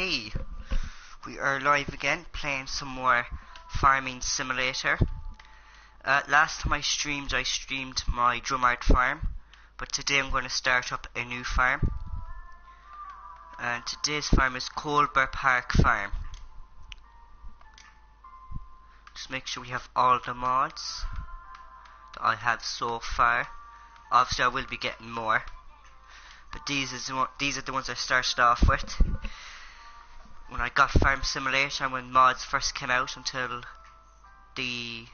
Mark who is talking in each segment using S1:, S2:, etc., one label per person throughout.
S1: Okay, we are live again playing some more Farming Simulator. Last time I streamed my Drumard Farm, but today I'm going to start up a new farm. And today's farm is Coldborough Farm. Just make sure we have all the mods that I have so far. Obviously I will be getting more, but these are the ones I started off with when I got Farm Simulator, when mods first came out, until the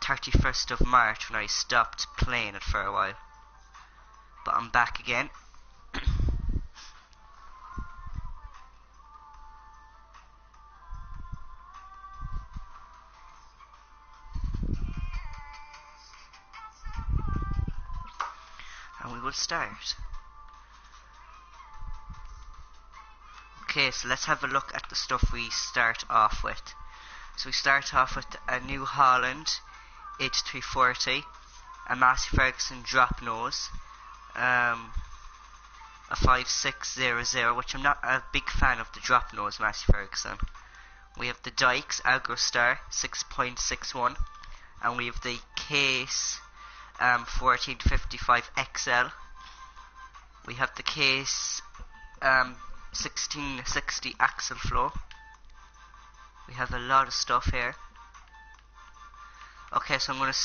S1: 31st of March when I stopped playing it for a while. But I'm back again. And we will start. Okay, so let's have a look at the stuff we start off with. So we start off with a New Holland H340, a Massey Ferguson drop nose, a 5600, which I'm not a big fan of the drop nose Massey Ferguson. We have the Dykes Agrostar 6.61, and we have the Case 1455 XL. We have the Case 1660 axle flow. We have a lot of stuff here. Okay, so I'm going to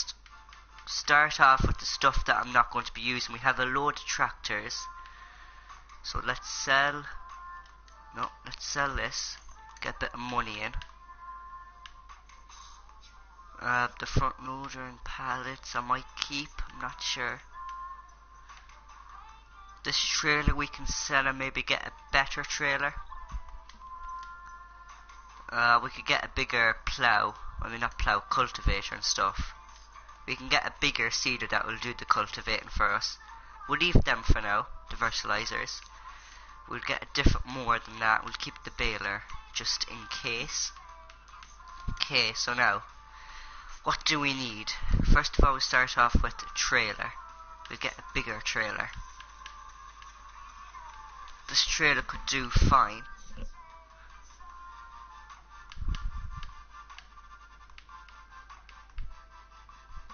S1: start off with the stuff that I'm not going to be using. We have a load of tractors. So let's sell this. Get a bit of money in. The front loader and pallets I might keep, I'm not sure. This trailer we can sell and maybe get a better trailer. We could get a bigger plough. I mean, not plough, cultivator and stuff. We can get a bigger seeder that will do the cultivating for us. We'll leave them for now, the fertilizers. We'll get a different more than that. We'll keep the baler just in case. Okay, so now, what do we need? First of all, we start off with a trailer. We'll get a bigger trailer. This trailer could do fine.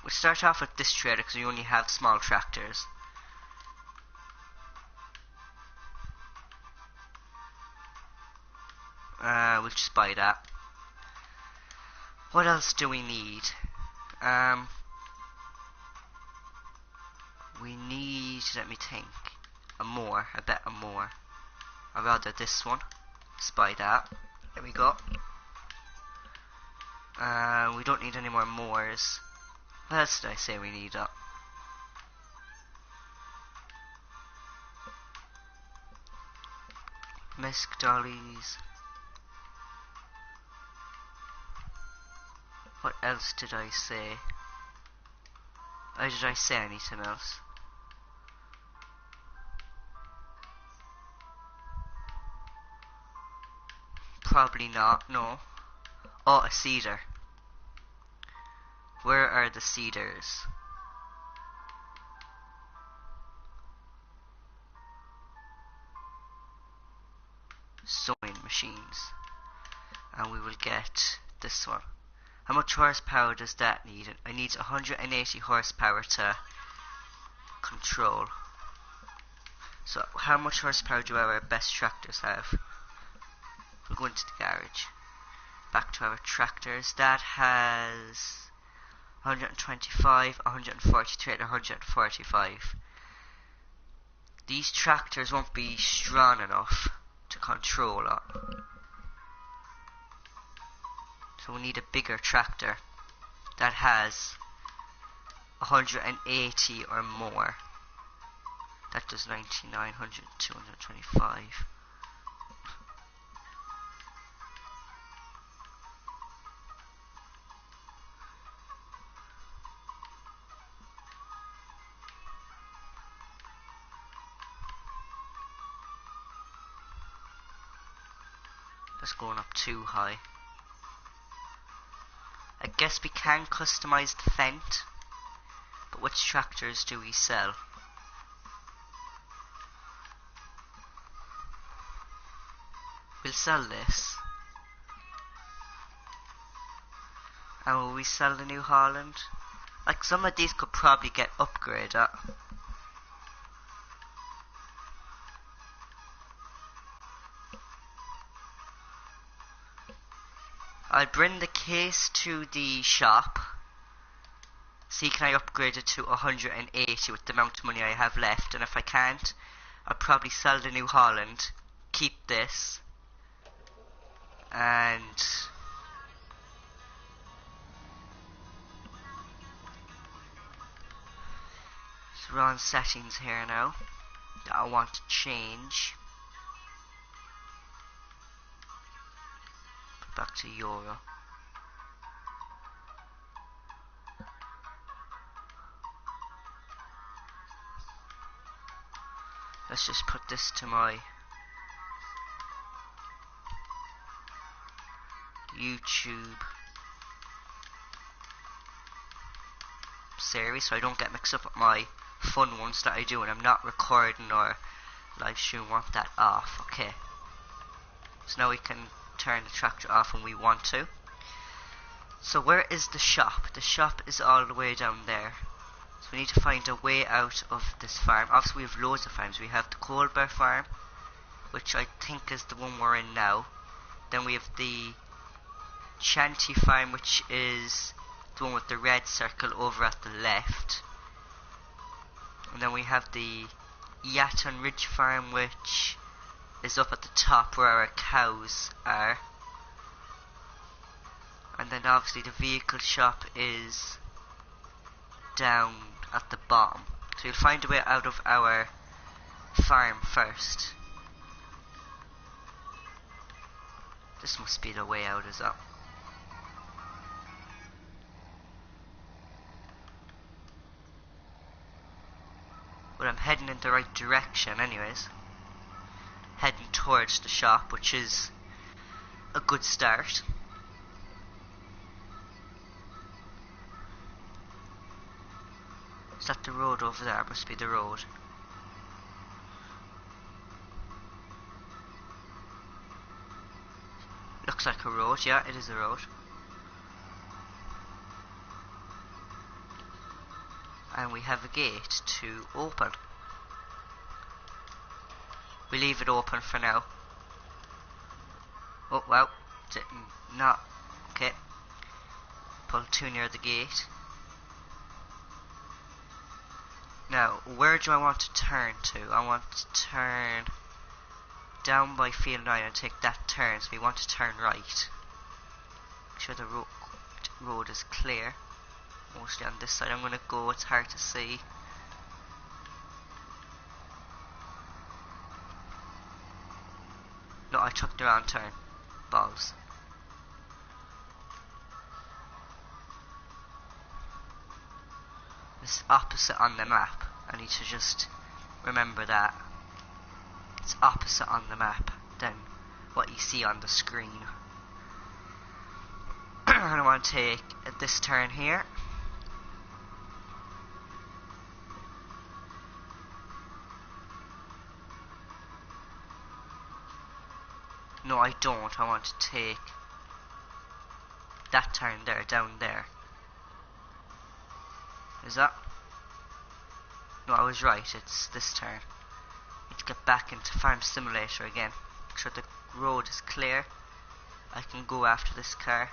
S1: We'll start off with this trailer because we only have small tractors. We'll just buy that. What else do we need? We need, let me think, a better more. I'd rather this one. Let's buy that. There we go. We don't need any more moors. What else did I say we need up? Misc dollies. What else did I say? Or did I say anything else? Probably not, no. Oh, a cedar. Where are the cedars? Sewing machines. And we will get this one. How much horsepower does that need? It needs 180 horsepower to control. So how much horsepower do our best tractors have? We'll go into the garage. Back to our tractors. That has 125, 143 and 145. These tractors won't be strong enough to control it. So we need a bigger tractor that has 180 or more. That does 99, 100, 225. That's going up too high. I guess we can customize the Fendt, but which tractors do we sell? We'll sell this. And will we sell the New Holland? Like, some of these could probably get upgraded. I'll bring the case to the shop. See, can I upgrade it to 180 with the amount of money I have left? And if I can't, I'll probably sell the New Holland, keep this, and so we're on settings here now that I want to change. Back to euro. Let's just put this to my YouTube series so I don't get mixed up with my fun ones that I do when I'm not recording or live stream. Want that off. Okay. So now we can turn the tractor off when we want to. So where is the shop? The shop is all the way down there. So we need to find a way out of this farm. Obviously we have loads of farms. We have the Coldborough Farm, which I think is the one we're in now. Then we have the Chellington Farm, which is the one with the red circle over at the left. And then we have the Yaton Ridge Farm, which is up at the top where our cows are. And then obviously the vehicle shop is down at the bottom. So you'll find a way out of our farm first. This must be the way out, is it? But I'm heading in the right direction anyways. Heading towards the shop, which is a good start. Is that the road over there? Must be the road. Looks like a road. Yeah, it is a road. And we have a gate to open. We leave it open for now. Oh wow, not okay. Pull too near the gate. Now, where do I want to turn to? I want to turn down by Field 9 and take that turn. So we want to turn right. Make sure the road is clear. Mostly on this side. I'm going to go. It's hard to see. No, I took the wrong turn. Balls. It's opposite on the map. I need to just remember that. It's opposite on the map than what you see on the screen. And I want to take this turn here. No, I don't. I want to take that turn there, down there. Is that? No, I was right. It's this turn. Need to get back into Farm Simulator again. Make sure the road is clear. I can go after this car.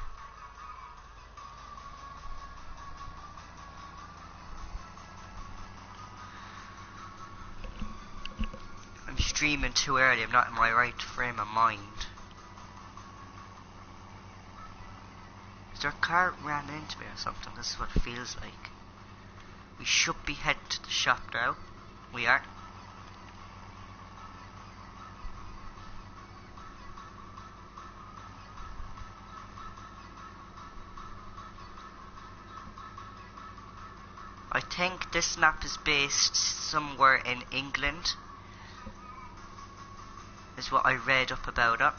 S1: I'm streaming too early. I'm not in my right frame of mind. Is there a car ran into me or something? This is what it feels like. We should be heading to the shop now. We are. I think this map is based somewhere in England. Is what I read up about it.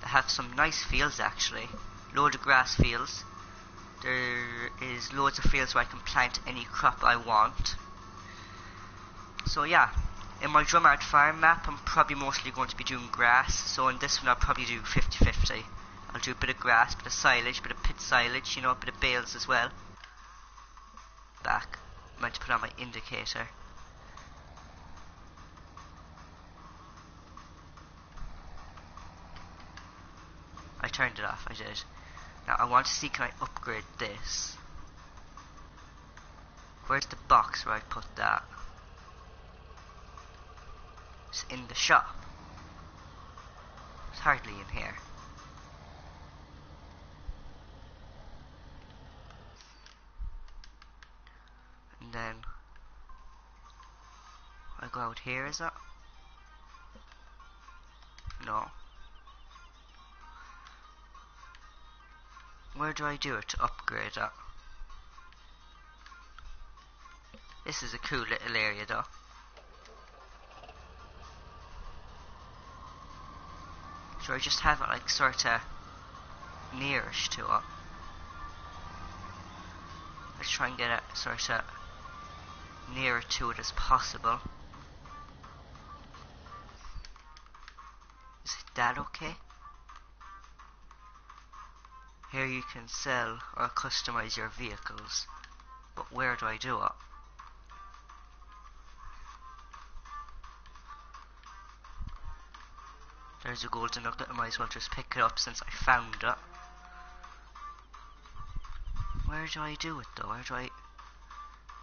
S1: They have some nice fields actually. Load of grass fields. There is loads of fields where I can plant any crop I want. So yeah, In my Drumard Farm map, I'm probably mostly going to be doing grass, so in this one I'll probably do 50-50. I'll do a bit of grass, bit of silage, bit of pit silage, you know, a bit of bales as well. Back. I meant to put on my indicator. I turned it off, I did. Now I want to see, can I upgrade this? Where's the box where I put that? It's in the shop. It's hardly in here. And then I go out here, is it? No. Where do I do it to upgrade it? This is a cool little area though. Should I just have it like sorta nearish to it? Let's try and get it sorta nearer to it as possible. Is that okay? Here you can sell or customize your vehicles, but where do I do it? There's a golden nugget, I might as well just pick it up since I found it. Where do I do it though? Where do I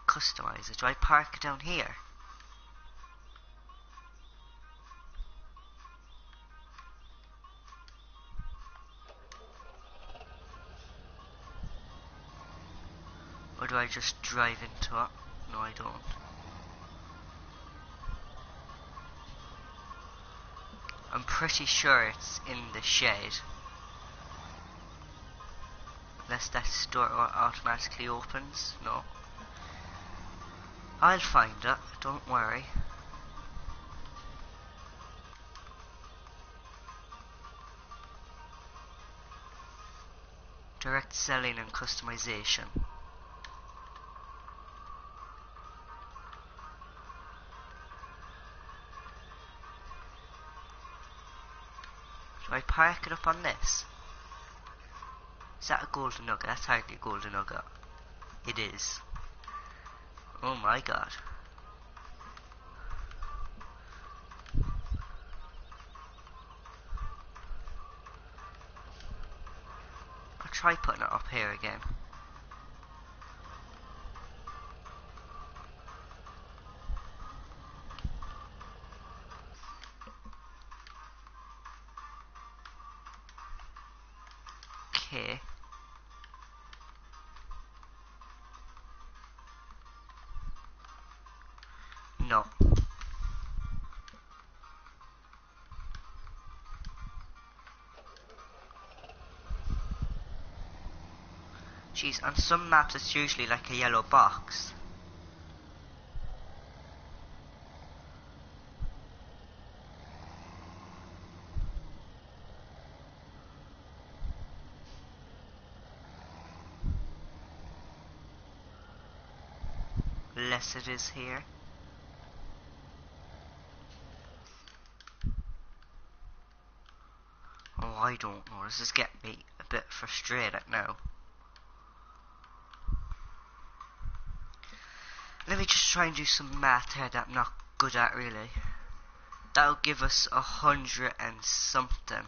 S1: customize it? Do I park it down here? Or do I just drive into it? No, I don't. I'm pretty sure it's in the shed. Unless that door automatically opens. No. I'll find it, don't worry. Direct selling and customization. Do I park it up on this? Is that a golden nugget? That's hardly a golden nugget. It is. Oh my god. I'll try putting it up here again. Okay. No. Jeez, on some maps it's usually like a yellow box. Less it is here. Oh, I don't know. This is getting me a bit frustrated now. Let me just try and do some math here that I'm not good at really. That'll give us 100 and something.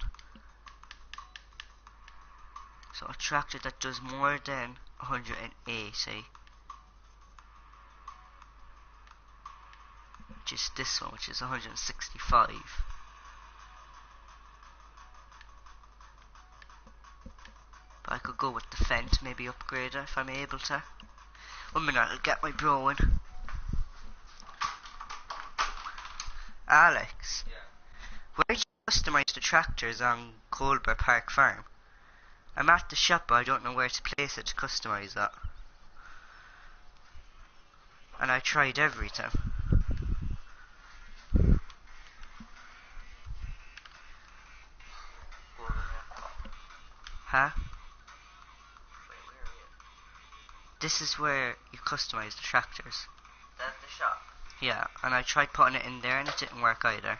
S1: So a tractor that does more than 180. Which is this one, which is 165. But I could go with the Fent, maybe upgrade it if I'm able to. 1 minute, I'll get my bro in. Alex,
S2: Yeah.
S1: where do you customise the tractors on Coldborough Park Farm? I'm at the shop, but I don't know where to place it to customise that. And I tried everything. Huh?
S2: Wait, where are you?
S1: This is where you customise the tractors.
S2: That's the shop.
S1: Yeah, and I tried putting it in there and it didn't work either.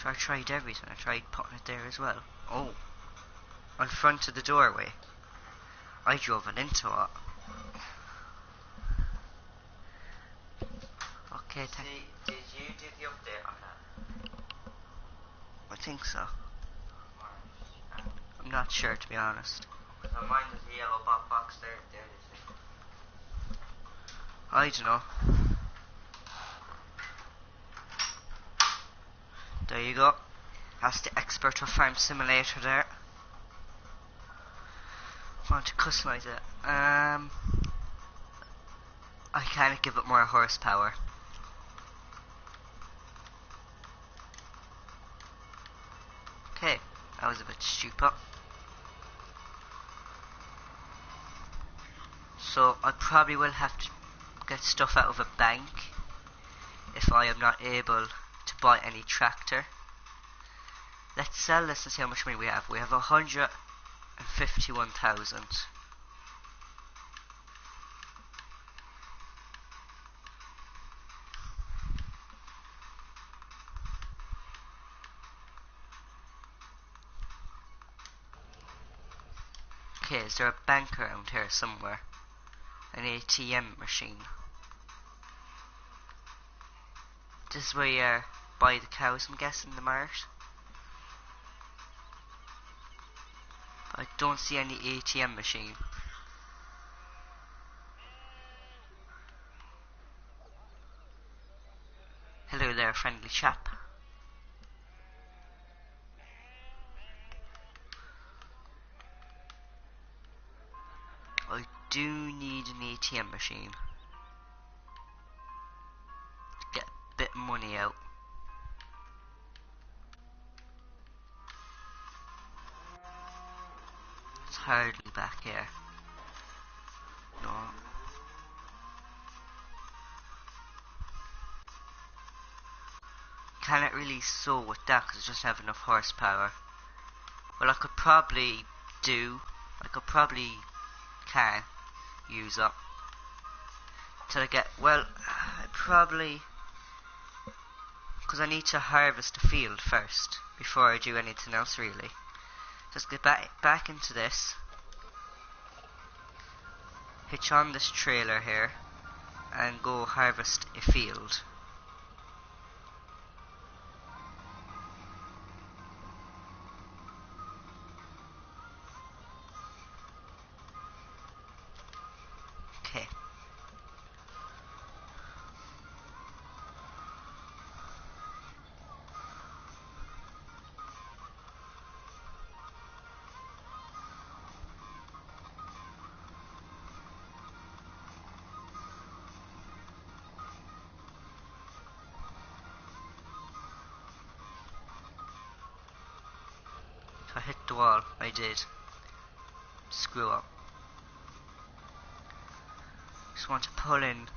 S1: So I tried everything. I tried putting it there as well. Oh, on front of the doorway. I drove it into it. Okay,
S2: Did you do the update on that?
S1: I think so. I'm not sure, to be honest.
S2: Because on mine there's a yellow box there. There it is.
S1: I don't know. There you go. That's the Expert of Farm Simulator there. Want to customize it. I can't give it more horsepower. Okay, that was a bit stupid. So I probably will have to get stuff out of a bank if I am not able to buy any tractor. Let's sell this and see how much money we have. We have 151,000. Okay, is there a bank around here somewhere? An ATM machine. This is where you buy the cows, I'm guessing, the mart. I don't see any ATM machine. Hello there, friendly chap. I do need an ATM machine to get a bit of money out. It's hardly back here. No. Can't really sow with that because it doesn't have enough horsepower. Well, I could probably can use up till I get, well, I probably, because I need to harvest the field first before I do anything else really. Just get back into this, hitch on this trailer here and go harvest a field. Okay. I hit the wall. I did. Screw up. Just want to pull in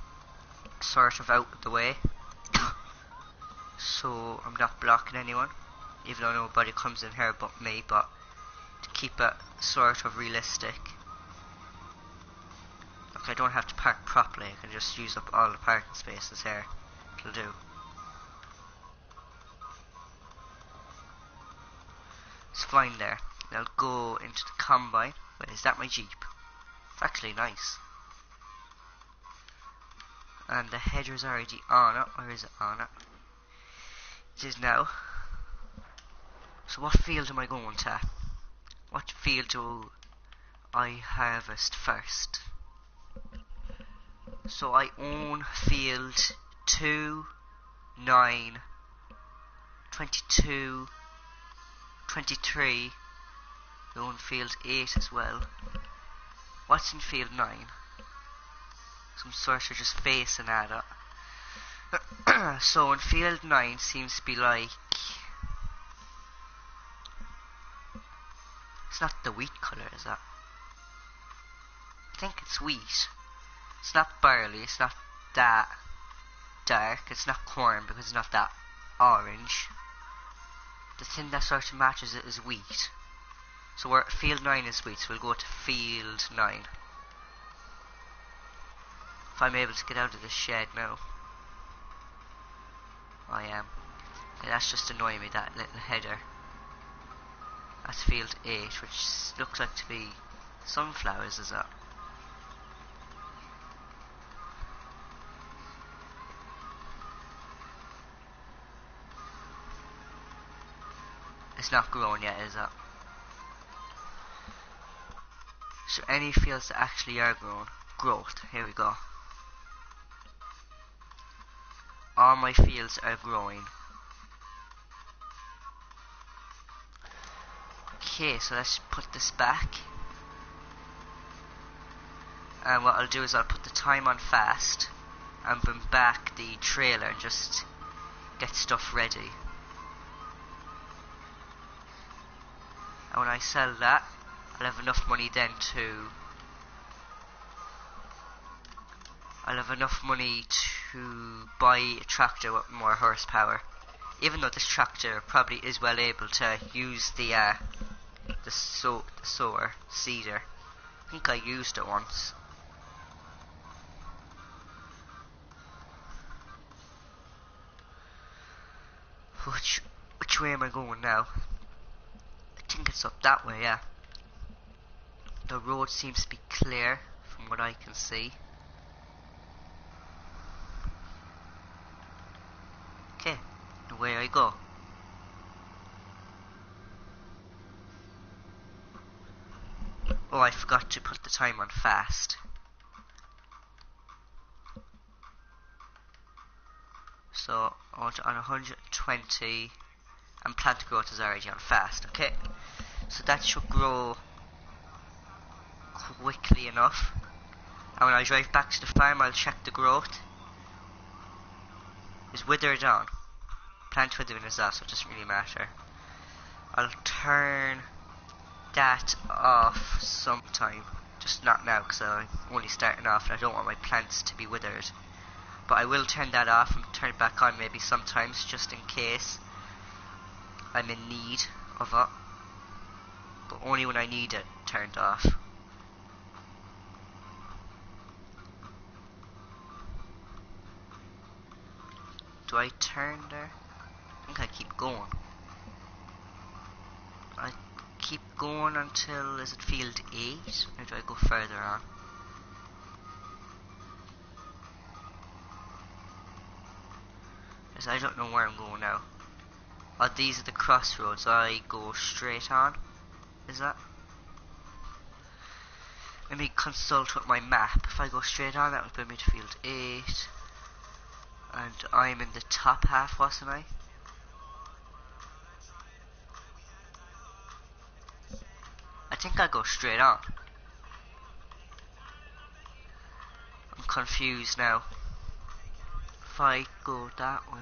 S1: sort of out of the way so I'm not blocking anyone, even though nobody comes in here but me, but to keep it sort of realistic. Like, I don't have to park properly, I can just use up all the parking spaces here. It'll do. It's fine there. I'll go into the combine. Wait, is that my Jeep? It's actually nice. And the header's already on it. Or is it on it? It is now. So what field am I going to? What field do I harvest first? So I own field 2, 9, 22, 23. I own field 8 as well. What's in field 9? Some sort of just facing at it. So in field 9 seems to be like, it's not the wheat colour, is that? I think it's wheat. It's not barley, it's not that dark, it's not corn because it's not that orange. The thing that sort of matches it is wheat. So we're at field 9 is wheat, so we'll go to field 9. If I'm able to get out of this shed now. I am. Okay, that's just annoying me, that little header. That's field 8, which looks like to be sunflowers, is that? It's not grown yet, is it? So any fields that actually are grown. Growth, here we go. All my fields are growing. Okay, so let's put this back. And what I'll do is I'll put the time on fast and bring back the trailer and just get stuff ready. And when I sell that, I'll have enough money then to buy a tractor with more horsepower. Even though this tractor probably is well able to use the sower seeder. I think I used it once. Which way am I going now? I think it's up that way, yeah. The road seems to be clear from what I can see. Okay, away I go. Oh, I forgot to put the time on fast. So, on 120, and plant growth is already on fast, okay? So that should grow quickly enough. And when I drive back to the farm, I'll check the growth. Is withered on. Plant withering is off, so it doesn't really matter. I'll turn that off sometime. Just not now, because I'm only starting off and I don't want my plants to be withered. But I will turn that off and turn it back on maybe sometimes, just in case I'm in need of it. But only when I need it turned off. Do I turn there? I think I keep going. I keep going until, is it field 8? Or do I go further on? Yes, I don't know where I'm going now. Oh, these are the crossroads. I go straight on. Is that? Let me consult with my map. If I go straight on, that would bring me to field 8. And I'm in the top half, wasn't I? I think I'll go straight on. I'm confused now. If I go that way,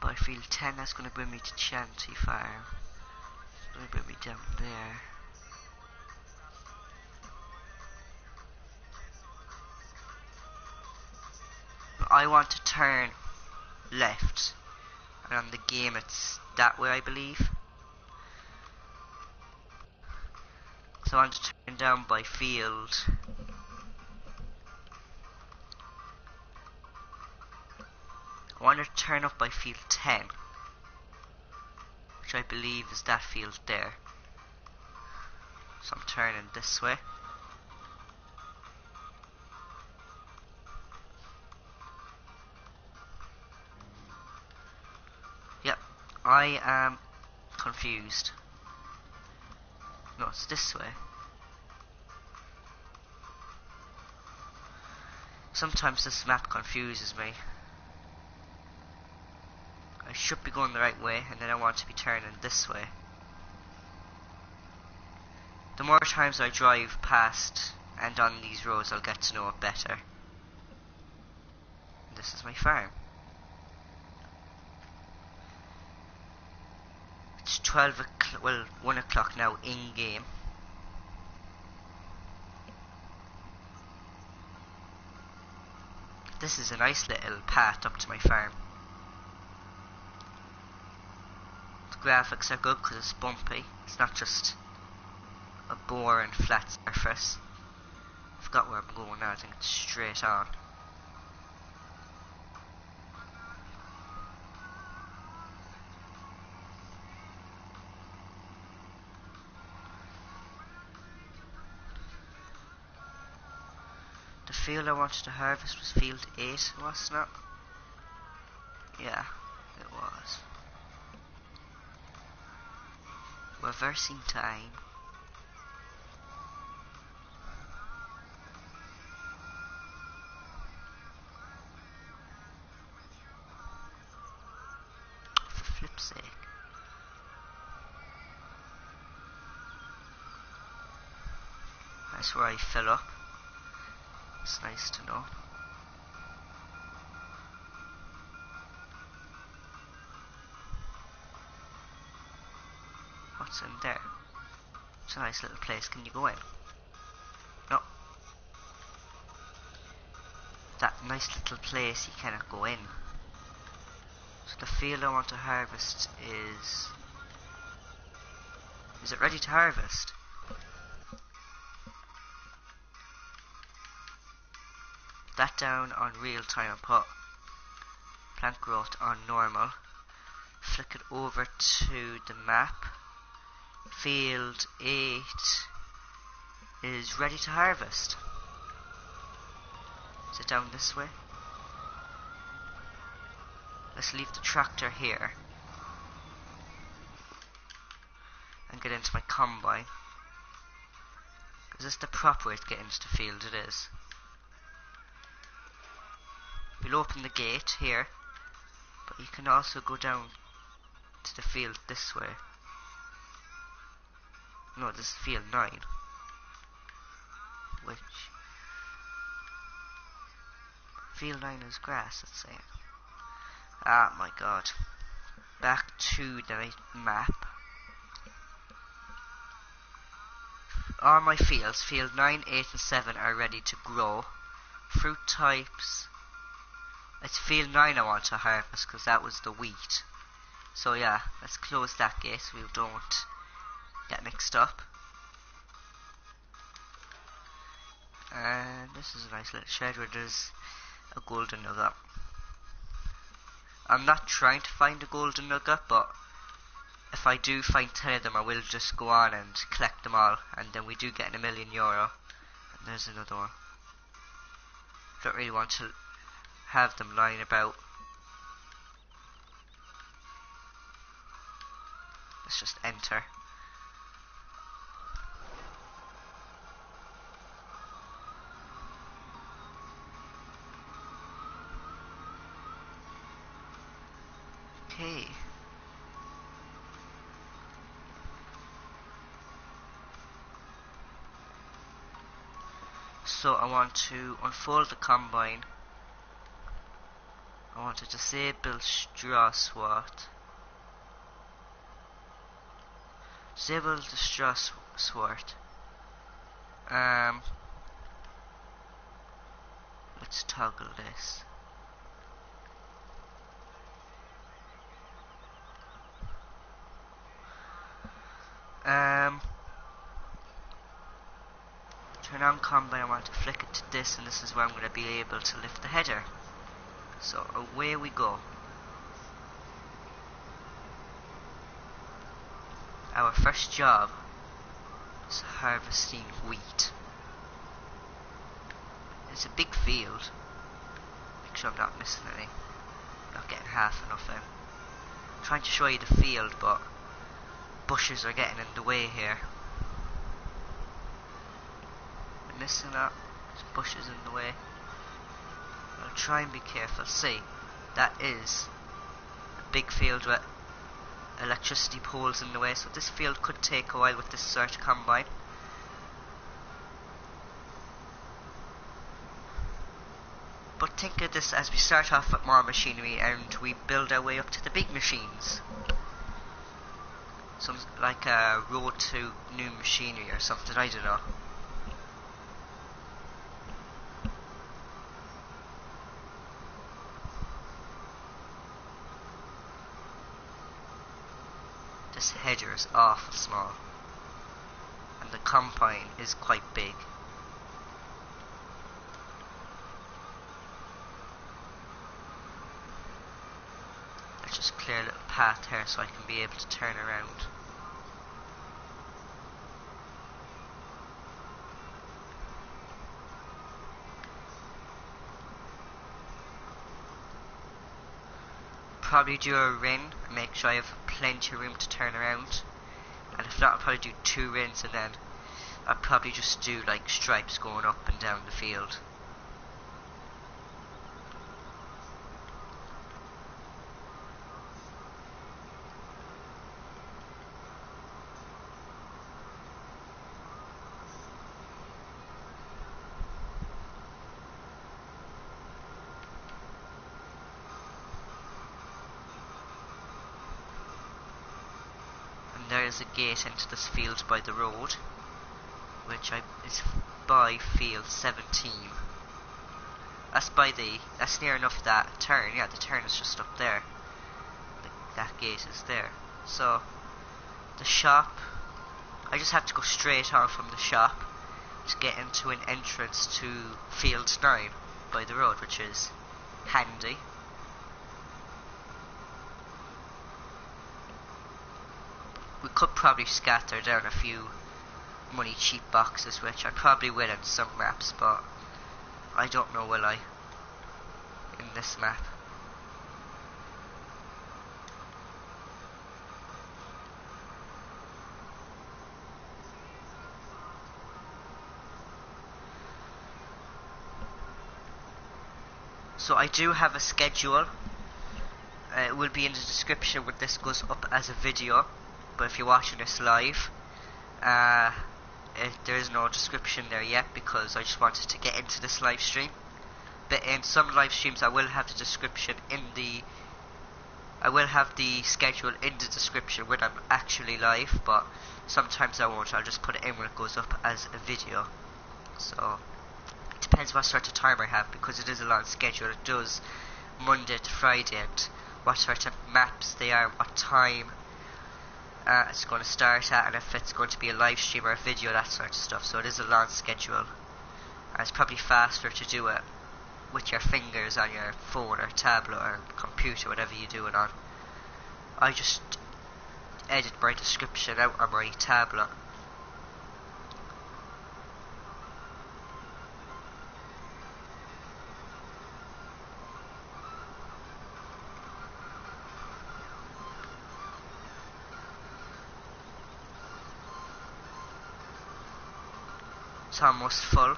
S1: by field 10, that's going to bring me to Chellington Farm. It's going to bring me down there. I want to turn left, and on the game it's that way, I believe. So I want to turn down by field. I want to turn up by field 10, which I believe is that field there. So I'm turning this way. Yep, I am confused. No, it's this way. Sometimes this map confuses me. I should be going the right way, and then I want to be turning this way. The more times I drive past and on these roads, I'll get to know it better. This is my farm. It's 12 o'clock, well, 1 o'clock now in game. This is a nice little path up to my farm. graphics are good because it's bumpy. It's not just a boring flat surface. I forgot where I'm going now. I think it's straight on. The field I wanted to harvest was field 8, wasn't it? Yeah, it was. Reversing time. For flip's sake. That's where I fill up. It's nice to know. What's in there? It's a nice little place. Can you go in? No. That nice little place you cannot go in. So the field I want to harvest is... Is it ready to harvest? That down on real time and put plant growth on normal. Flick it over to the map. Field 8 is ready to harvest. Is it down this way? Let's leave the tractor here and get into my combine. Is this the proper way to get into the field? It is. We'll open the gate here, but you can also go down to the field this way. No, this is field 9. Which... Field 9 is grass, let's say. Ah, my god. Back to the map. All my fields, field 9, 8 and 7 are ready to grow. Fruit types... It's field 9 I want to harvest because that was the wheat. So yeah, let's close that gate so we don't get mixed up. And this is a nice little shed where there's a golden nugget. I'm not trying to find a golden nugget, but if I do find 10 of them I will just go on and collect them all, and then we do get €1 million. And there's another one. Don't really want to have them lying about. Let's just enter. Okay. So I want to unfold the combine. I want to disable straw swat. Disable the straw swat. Let's toggle this. Turn on combine. I want to flick it to this, and this is where I'm going to be able to lift the header. So away we go. Our first job is harvesting wheat. It's a big field. Make sure I'm not missing any. Not getting half enough in. I'm trying to show you the field, but bushes are getting in the way here. I'm missing that. There's bushes in the way. I'll try and be careful. See, that is a big field with electricity poles in the way, so this field could take a while with this sort of combine. But think of this as we start off with more machinery and we build our way up to the big machines. Some like a road to new machinery or something, I don't know. this hedger is awful small, and the combine is quite big. Let's just clear a little path here so I can be able to turn around. Probably do a rin and make sure I have plenty of room to turn around, and if not I'll probably do 2 rins, and then I'll probably just do like stripes going up and down the field. There is a gate into this field by the road, which is by field 17. That's near enough that turn. Yeah, the turn is just up there. That gate is there. So the shop, I just have to go straight on from the shop to get into an entrance to field 9 by the road, which is handy. We could probably scatter down a few money cheap boxes, which I probably will in some maps, but I don't know will I in this map. So I do have a schedule. It will be in the description when this goes up as a video. But if you're watching this live, there is no description there yet because I just wanted to get into this live stream. But in some live streams I will have the description I will have the schedule in the description when I'm actually live, but sometimes I won't. I'll just put it in when it goes up as a video. So it depends what sort of time I have, because it is a long schedule. It does Monday to Friday, and what sort of maps they are, what time it's going to start at, and if it's going to be a live stream or a video, that sort of stuff. So it is a long schedule, and it's probably faster to do it with your fingers on your phone or tablet or computer, whatever you do it on. I just edit my description out on my tablet. It's almost full.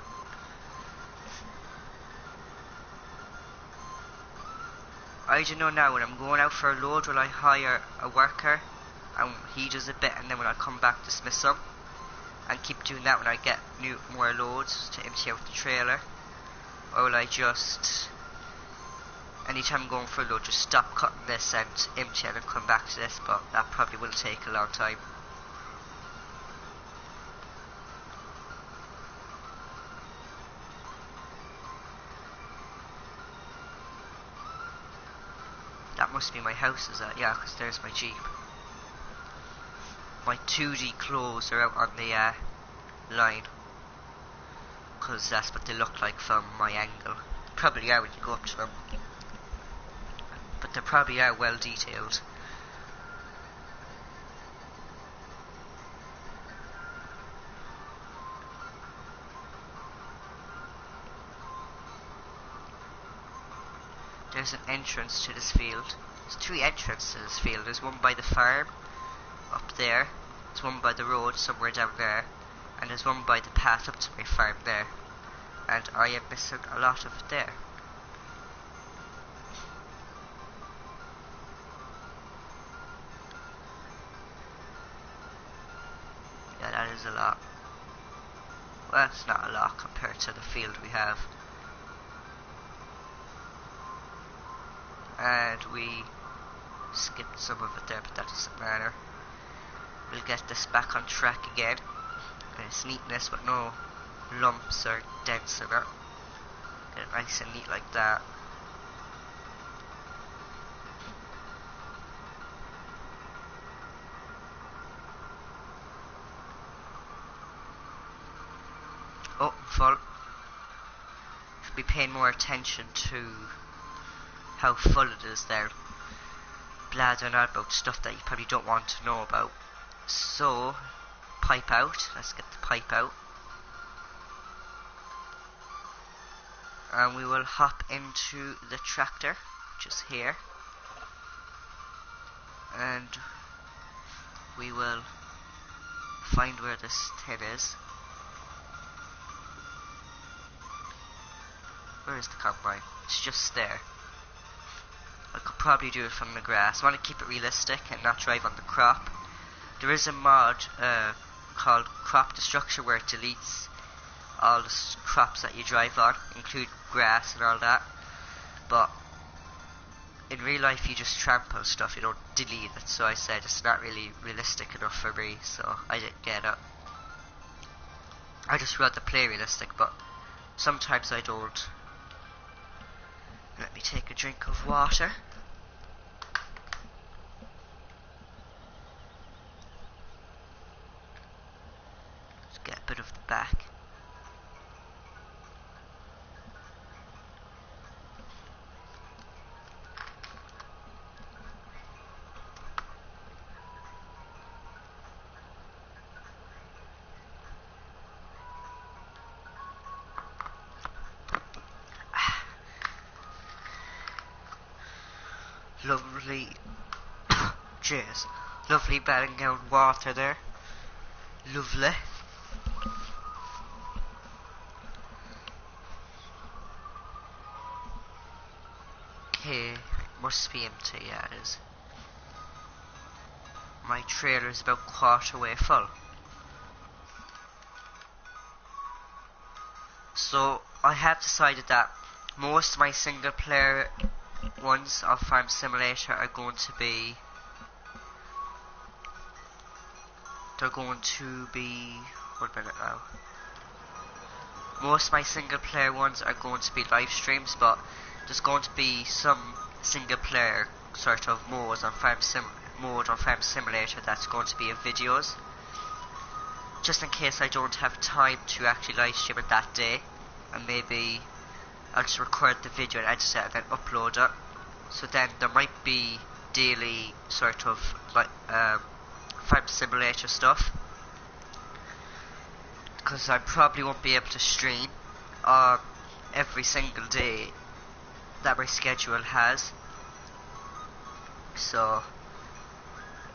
S1: I don't know now, when I'm going out for a load, will I hire a worker and he does a bit, and then when I come back dismiss him, and keep doing that when I get more loads to empty out the trailer? Or will I just, anytime I'm going for a load, just stop cutting this and empty it and come back to this? But that probably will take a long time. That must be my house, is that? Yeah, because there's my Jeep. My 2D clothes are out on the line, because that's what they look like from my angle. Probably are when you go up to them, but they probably are well detailed. There's an entrance to this field. There's 3 entrances to this field. There's one by the farm up there, there's one by the road somewhere down there, and there's one by the path up to my farm there. And I am missing a lot of it there. Yeah, that is a lot. Well, it's not a lot compared to the field we have. And we skipped some of it there, but that doesn't matter. We'll get this back on track again. And it's neatness with no lumps or dents in it. Get it nice and neat like that. Oh, full. Should be paying more attention to how full it is there. Blathering out about stuff that you probably don't want to know about. So, pipe out. Let's get the pipe out. And we will hop into the tractor, which is here. And we will find where this tin is. Where is the combine? It's just there. I could probably do it from the grass. I want to keep it realistic and not drive on the crop. There is a mod called Crop Destruction where it deletes all the crops that you drive on, include grass and all that. But in real life you just trample stuff, you don't delete it. So I said it's not really realistic enough for me, so I didn't get it. I just rather play realistic, but sometimes I don't. Let me take a drink of water. Let's get a bit of the back. Lovely, cheers, lovely bedding down water there, lovely. Okay, must be empty, yeah it is. My trailer is about quarter way full. So I have decided that most of my single player ones of Farm Simulator are going to be one minute now. Most of my single player ones are going to be live streams, but there's going to be some single player sort of mode on Farm Simulator that's going to be in videos, just in case I don't have time to actually live stream it that day, and maybe I'll just record the video and edit it and then upload it. So then there might be daily sort of like Farm Simulator stuff, because I probably won't be able to stream every single day that my schedule has. So,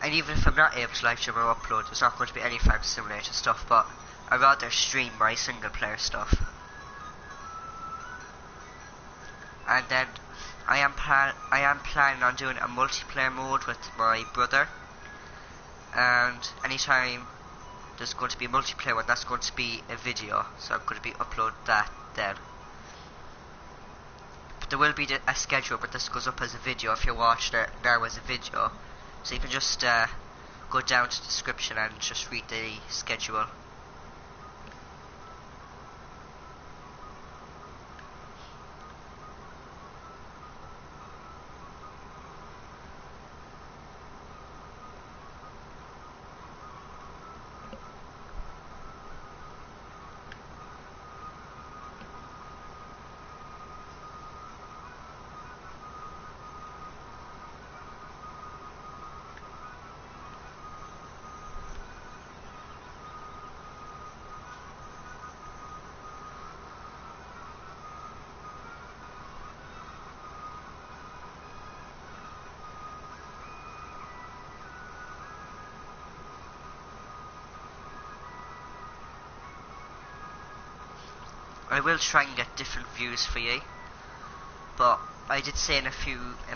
S1: and even if I'm not able to live stream or upload, there's not going to be any Farm Simulator stuff, but I'd rather stream my single player stuff. And then I am planning on doing a multiplayer mode with my brother, and anytime there's going to be a multiplayer one, that's going to be a video, so I'm going to be upload that then. But there will be a schedule, but this goes up as a video if you're watching it now as a video, so you can just go down to the description and just read the schedule. I will try and get different views for you, but I did say in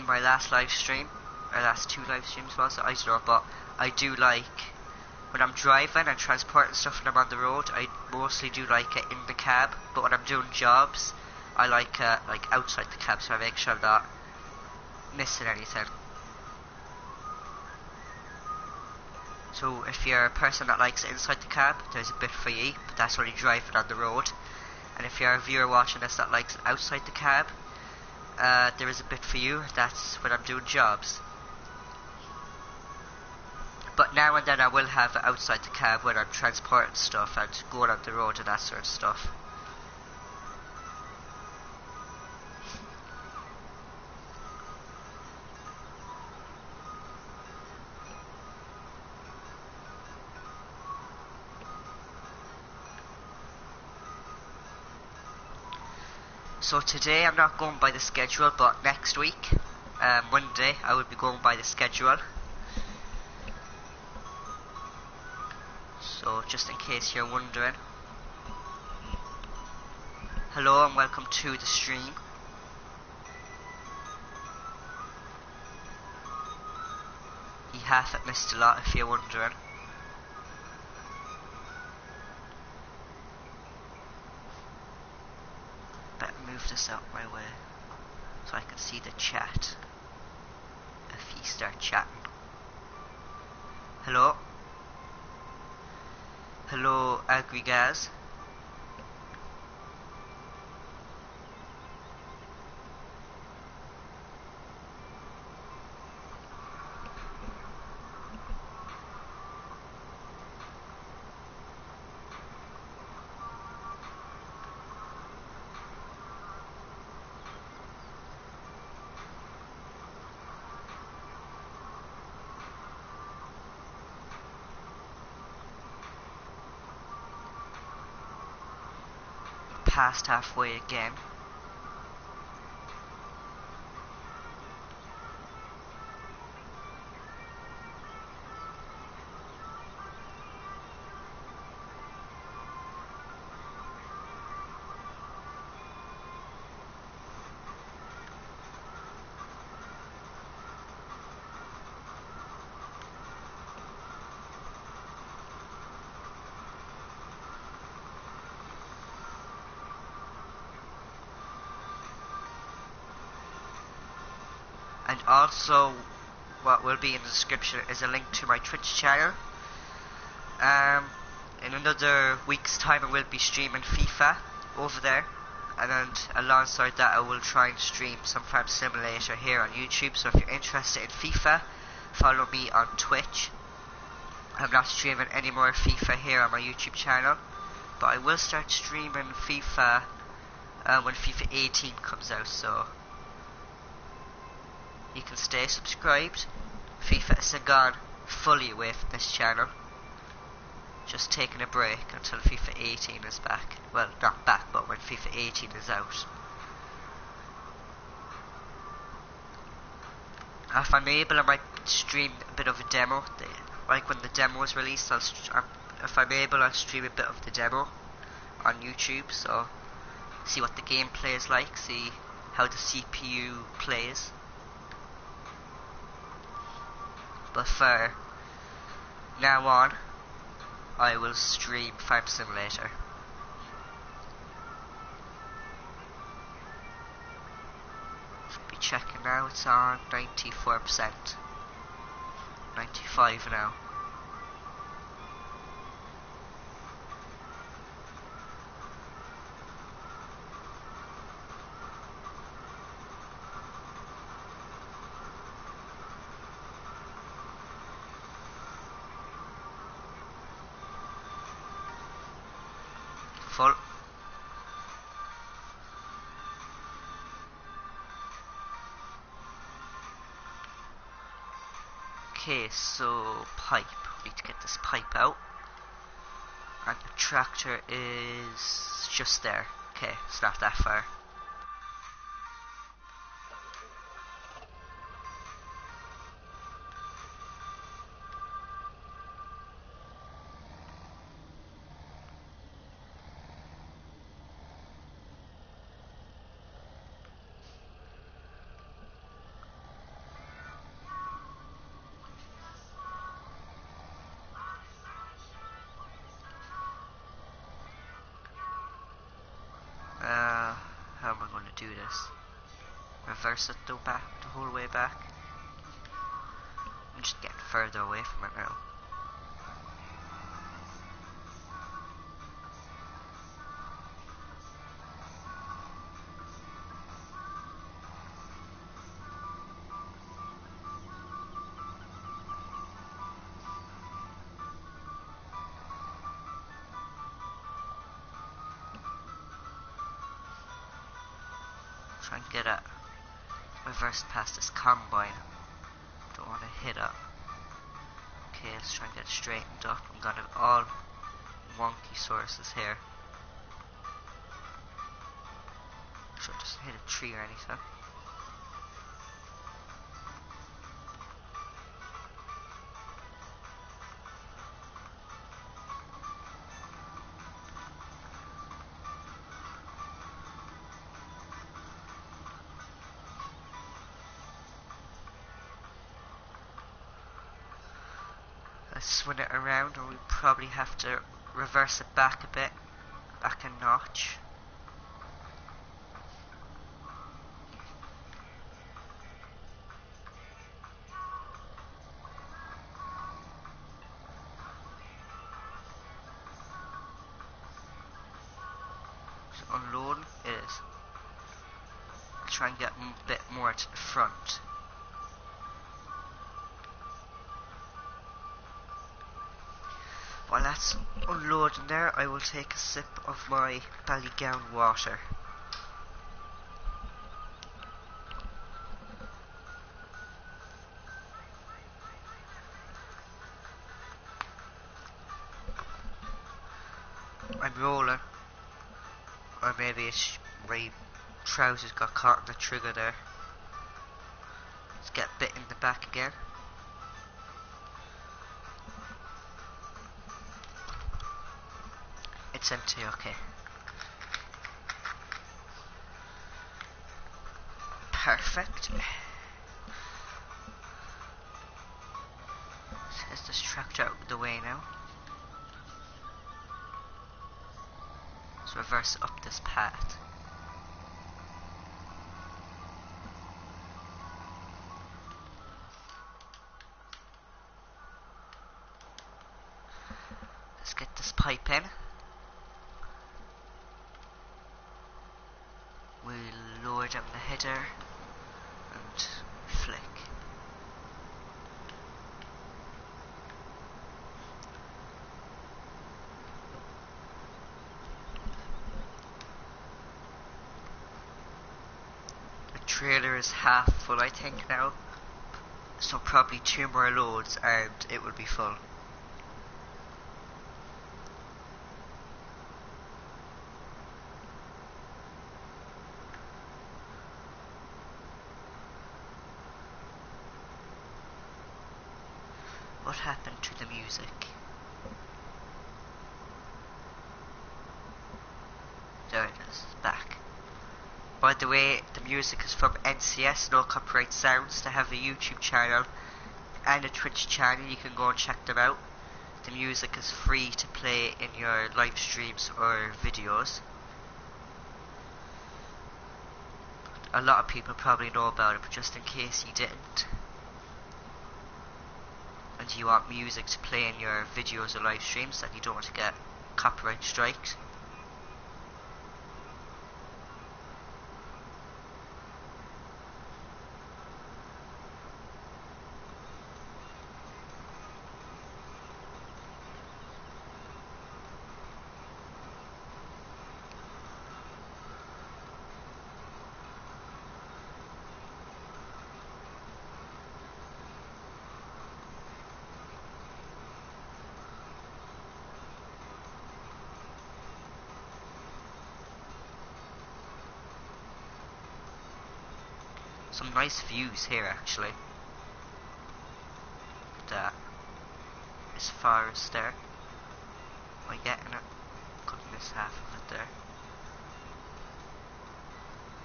S1: my last live stream, or last two live streams was it? I don't know, but I do like, when I'm driving and transporting stuff and I'm on the road, I mostly do like it in the cab, but when I'm doing jobs, I like outside the cab, so I make sure I'm not missing anything. So if you're a person that likes it inside the cab, there's a bit for you, but that's only driving on the road. And if you're a viewer watching this that likes it outside the cab, there is a bit for you, that's when I'm doing jobs. But now and then I will have it outside the cab when I'm transporting stuff and going on the road and that sort of stuff. So today I'm not going by the schedule, but next week, Monday, I will be going by the schedule. So just in case you're wondering. Hello and welcome to the stream. You haven't missed a lot if you're wondering. Better move this out my way so I can see the chat if you start chatting. Hello? Hello, Agrigaz. Past halfway again. And also, what will be in the description is a link to my Twitch channel. In another week's time I will be streaming FIFA over there. And then alongside that I will try and stream some Farm Simulator here on YouTube. So if you're interested in FIFA, follow me on Twitch. I'm not streaming any more FIFA here on my YouTube channel, but I will start streaming FIFA when FIFA 18 comes out, so you can stay subscribed. FIFA isn't gone fully away from this channel, just taking a break until FIFA 18 is back. Well, not back, but when FIFA 18 is out. If I'm able, I might stream a bit of a demo. Like when the demo is released, if I'm able, I'll stream a bit of the demo on YouTube, so see what the gameplay is like, see how the CPU plays. But for now on, I will stream Farm Simulator. Be checking now, it's on 94%. 95 now. Full. Okay, so pipe. We need to get this pipe out. And the tractor is just there. Okay, it's not that far. How am I going to do this? Reverse it though, back the whole way back. I'm just getting further away from it now. Try and get it reversed past this combine. Don't want to hit it. Okay, let's try and get it straightened up. I'm gonna have all wonky sources here. Sure it doesn't hit a tree or anything. Let's swing it around, or we probably have to reverse it back a bit, back a notch. So unload it is. Try and get a bit more to the front. While that's unloading there, I will take a sip of my Ballygown water. I'm rolling, or maybe it's my trousers got caught in the trigger there. Let's get bit in the back again. It's empty, okay. Perfect. Let's this tractor out of the way now. Let's reverse up this path. Let's get this pipe in. We'll lower down the header and flick. The trailer is half full, I think, now, so probably 2 more loads and it will be full. What happened to the music? There it is, it's back. By the way, the music is from NCS, No Copyright Sounds. They have a YouTube channel and a Twitch channel, you can go and check them out. The music is free to play in your live streams or videos. A lot of people probably know about it, but just in case you didn't, and you want music to play in your videos or live streams that you don't want to get copyright strikes, some nice views here actually. That is forest there. Am I getting it? Couldn't miss half of it there.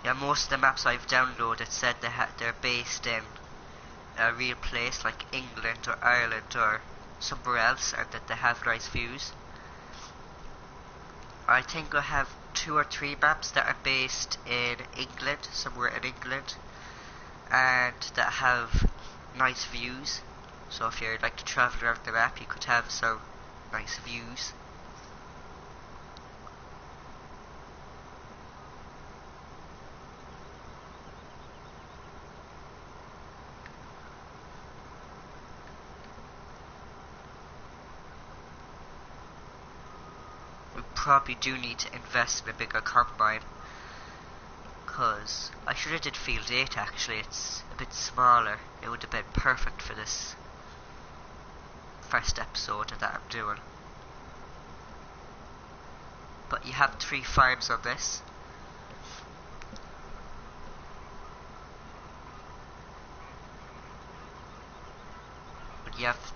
S1: Yeah, most of the maps I've downloaded said they're based in a real place like England or Ireland or somewhere else, and that they have nice views. I think I have 2 or 3 maps that are based in England, somewhere in England, and that have nice views. So if you'd like to travel around the map, you could have some nice views. We probably do need to invest in a bigger combine, because I should have did field 8 actually. It's a bit smaller. It would have been perfect for this first episode that I'm doing. But you have 3 farms on this. But you have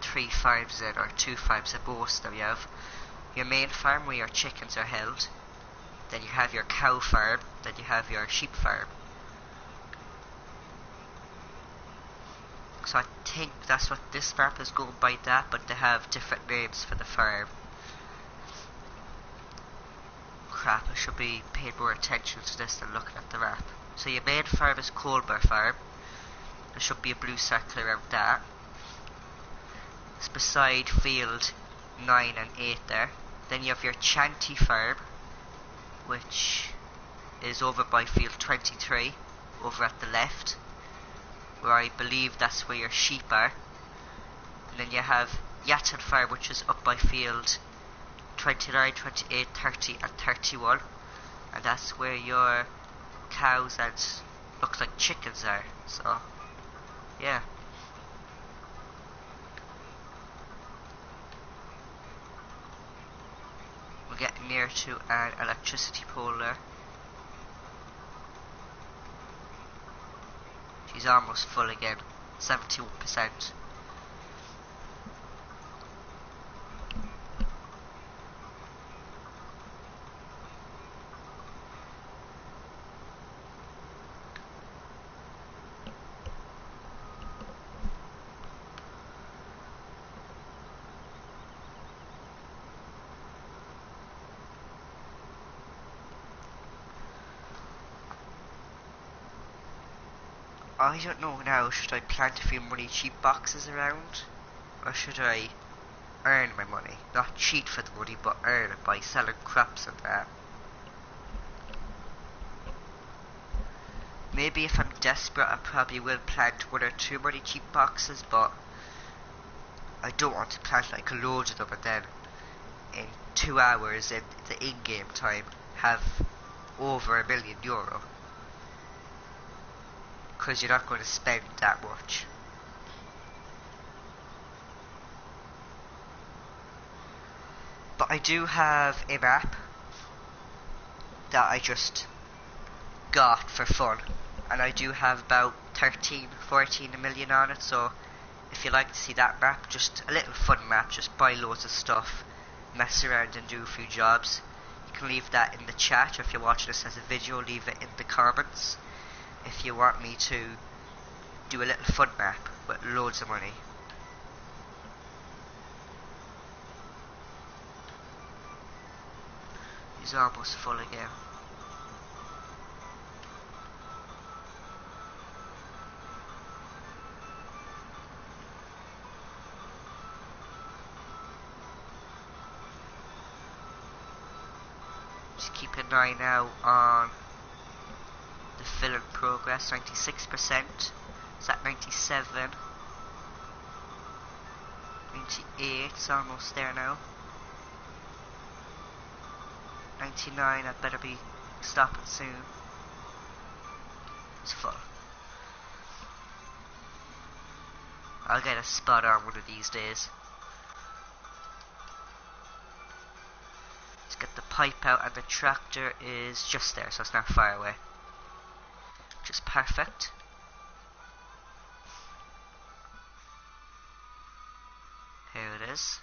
S1: 3 farms in, or 2 farms at most. Now you have your main farm where your chickens are held. Then you have your cow farm. Then you have your sheep farm. So I think that's what this map is going by, that, but they have different names for the farm. Crap, I should be paying more attention to this than looking at the map. So your main farm is Coldborough Farm. There should be a blue circle around that. It's beside field 9 and 8 there. Then you have your Chanty Farm, which is over by field 23, over at the left, where I believe that's where your sheep are. And then you have Yatton Farm, which is up by field 29, 28, 30 and 31, and that's where your cows and looks like chickens are. So yeah, we're getting near to an electricity pole there. She's almost full again, 71%. I don't know now, should I plant a few money cheap boxes around? Or should I earn my money? Not cheat for the money, but earn it by selling crops and that. Maybe if I'm desperate I probably will plant 1 or 2 money cheap boxes, but I don't want to plant like loads of them and then in 2 hours in the in-game time have over €1,000,000. Because you're not going to spend that much. But I do have a map that I just got for fun, and I do have about 13, 14 million on it, so if you like to see that map, just a little fun map, just buy loads of stuff, mess around and do a few jobs, you can leave that in the chat, or if you're watching this as a video, leave it in the comments. If you want me to do a little fun map with loads of money. He's almost full again. Just keep an eye now on the filling progress, 96%, it's at 97, 98, it's almost there now, 99, I'd better be stopping soon, it's full. I'll get a spot on one of these days. Let's get the pipe out, and the tractor is just there, so it's not far away. Just perfect. Here it is.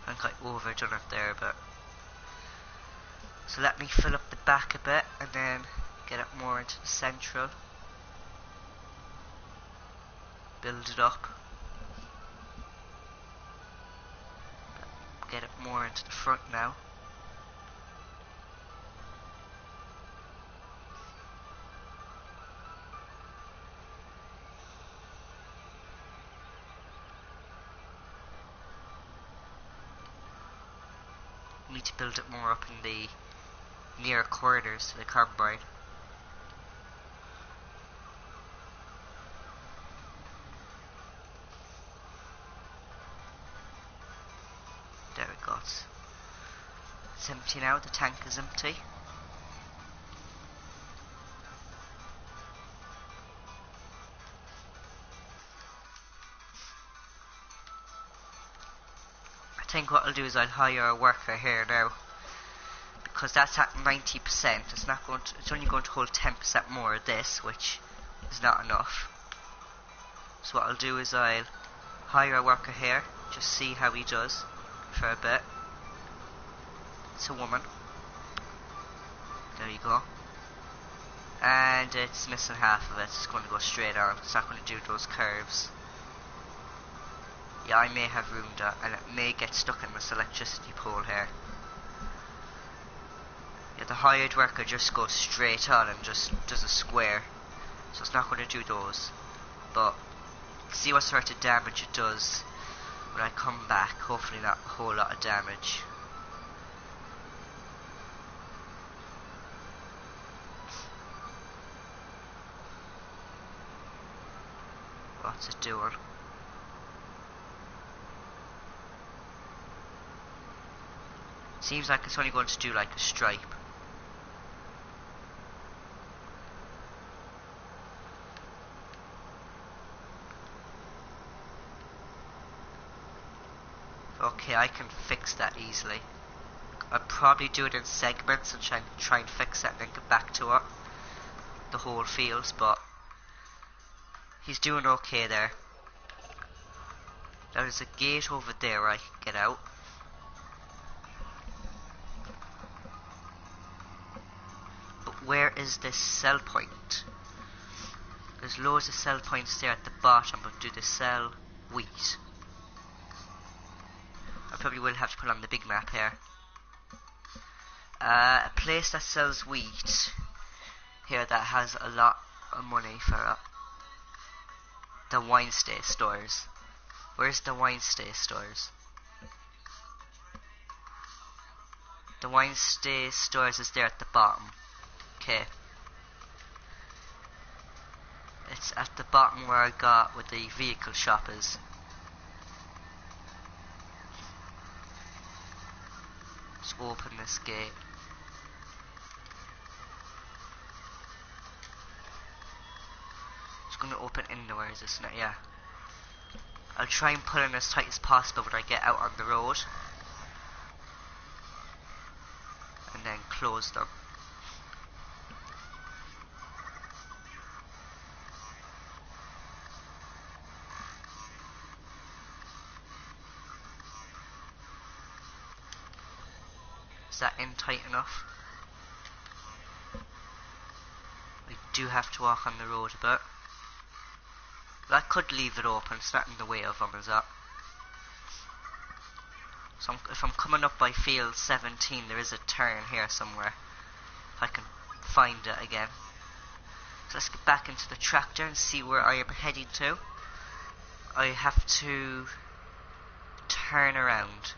S1: I think I overdone it there, but so let me fill up the back a bit and then get it more into the central, build it up, get it more into the front now. Need to build it more up in the near corners to the combine. There it goes. It's empty now, the tank is empty. I think what I'll do is I'll hire a worker here now, because that's at 90%. It's only going to hold 10% more of this, which is not enough. So what I'll do is I'll hire a worker here, just see how he does for a bit. It's a woman. There you go. And it's missing half of it. It's going to go straight on. It's not going to do those curves. Yeah, I may have ruined it, and it may get stuck in this electricity pole here. Yeah, the hired worker just goes straight on and just does a square. So it's not going to do those. But see what sort of damage it does when I come back. Hopefully not a whole lot of damage. What's it doing? Seems like it's only going to do like a stripe. Okay, I can fix that easily. I'll probably do it in segments and try and fix it and then get back to it. The whole fields, but he's doing okay there. There's a gate over there where I can get out. But where is this sell point? There's loads of sell points there at the bottom, but do they sell wheat? I probably will have to put on the big map here. A place that sells wheat here that has a lot of money for it. The wine stay stores. Where's the wine stay stores? The wine stay stores is there at the bottom. Okay. It's at the bottom where I got with the vehicle shop is. Let's open this gate. It's going to open indoors, isn't it? Yeah. I'll try and pull in as tight as possible when I get out on the road. And then close them. Is that in tight enough? We do have to walk on the road a bit. But I could leave it open, it's not in the way of them, is that? So if I'm coming up by field 17, there is a turn here somewhere. If I can find it again. So let's get back into the tractor and see where I am heading to. I have to turn around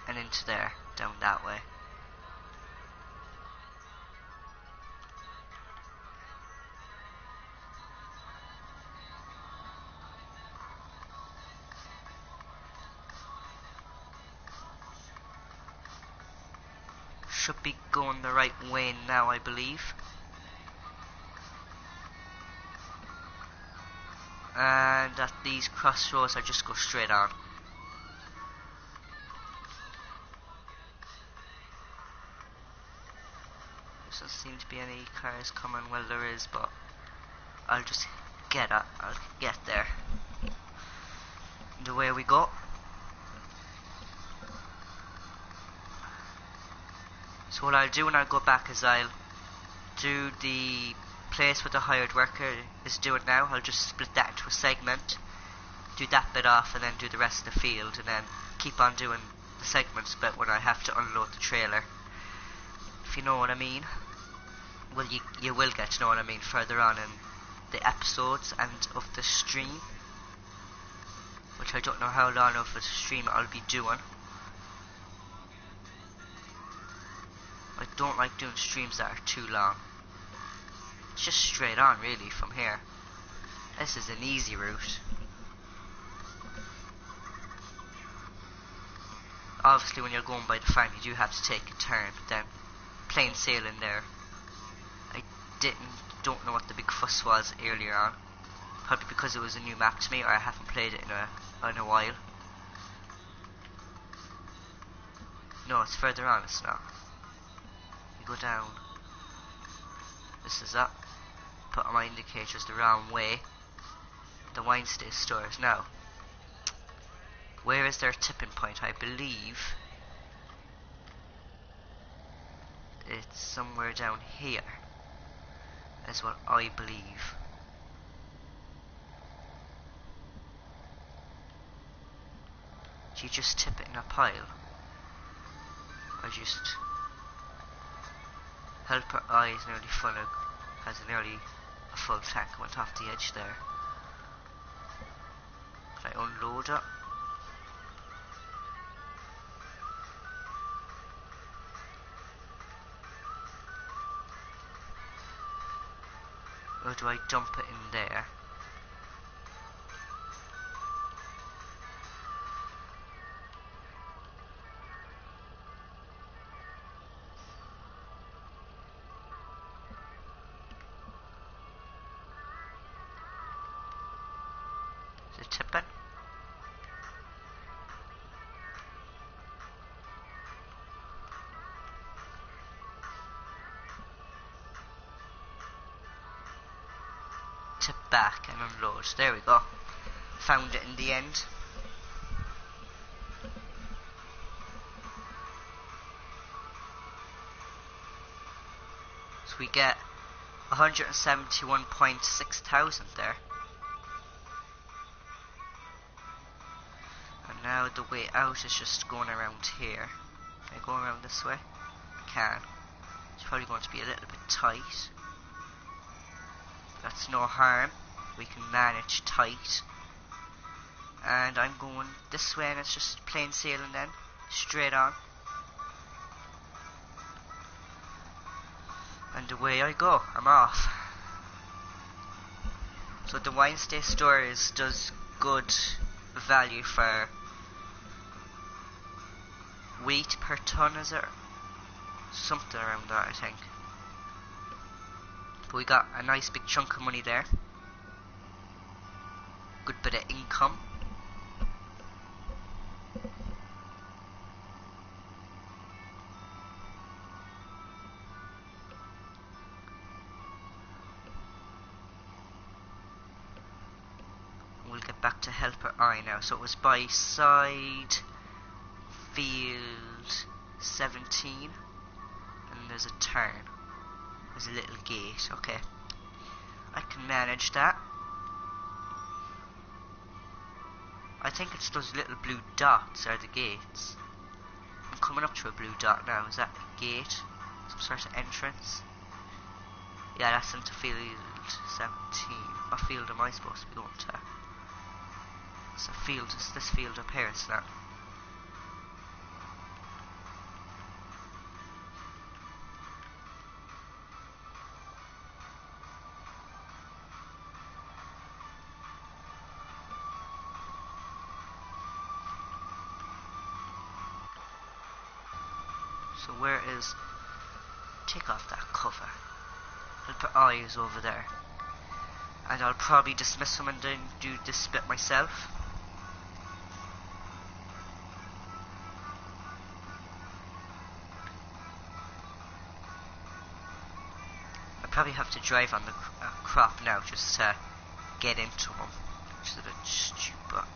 S1: and into there, down that way. Should be going the right way now, I believe. And at these crossroads I just go straight on. There doesn't seem to be any cars coming. Well, there is, but I'll just get it. I'll get there. And away we go. So what I'll do when I go back is I'll do the place where the hired worker is doing now. I'll just split that into a segment, do that bit off, and then do the rest of the field, and then keep on doing the segments bit when I have to unload the trailer. If you know what I mean. Well, you will get to know what I mean further on in the episodes and of the stream, which I don't know how long of a stream I'll be doing. don't like doing streams that are too long. It's just straight on really from here. This is an easy route. Obviously when you're going by the farm you do have to take a turn, but then plain sailing there. I don't know what the big fuss was earlier on. Probably because it was a new map to me, or I haven't played it in a while. No, it's further on, it's not. You go down. This is up. Put on my indicators the wrong way. The wine stay stores. Now, where is their tipping point? I believe it's somewhere down here. Is what I believe. Do you just tip it in a pile? Or just help her eyes nearly full of, has nearly a full tank went off the edge there. Can I unload it? Or do I dump it in there? Is it tipping? Tip back and unload. There we go. Found it in the end. So we get 171.6 thousand there. And now the way out is just going around here. Can I go around this way? I can. It's probably going to be a little bit tight. That's no harm. We can manage tight. And I'm going this way and it's just plain sailing then. Straight on. And away I go. I'm off. So the wine stay stores does good value for weight per ton, is it? Something around that, I think. But we got a nice big chunk of money there. Good bit of income. We'll get back to Helper I now. So it was by side field 17 and there's a turn. There's a little gate. Okay, I can manage that. I think it's those little blue dots are the gates. I'm coming up to a blue dot now. Is that a gate? Some sort of entrance? Yeah, that's into field 17. What field am I supposed to be going to? It's a field, it's this field up here, isn't it? So where is... Take off that cover. I'll put eyes over there. And I'll probably dismiss him and then do this bit myself. I probably have to drive on the crop now just to get into him. Which is a bit stupid.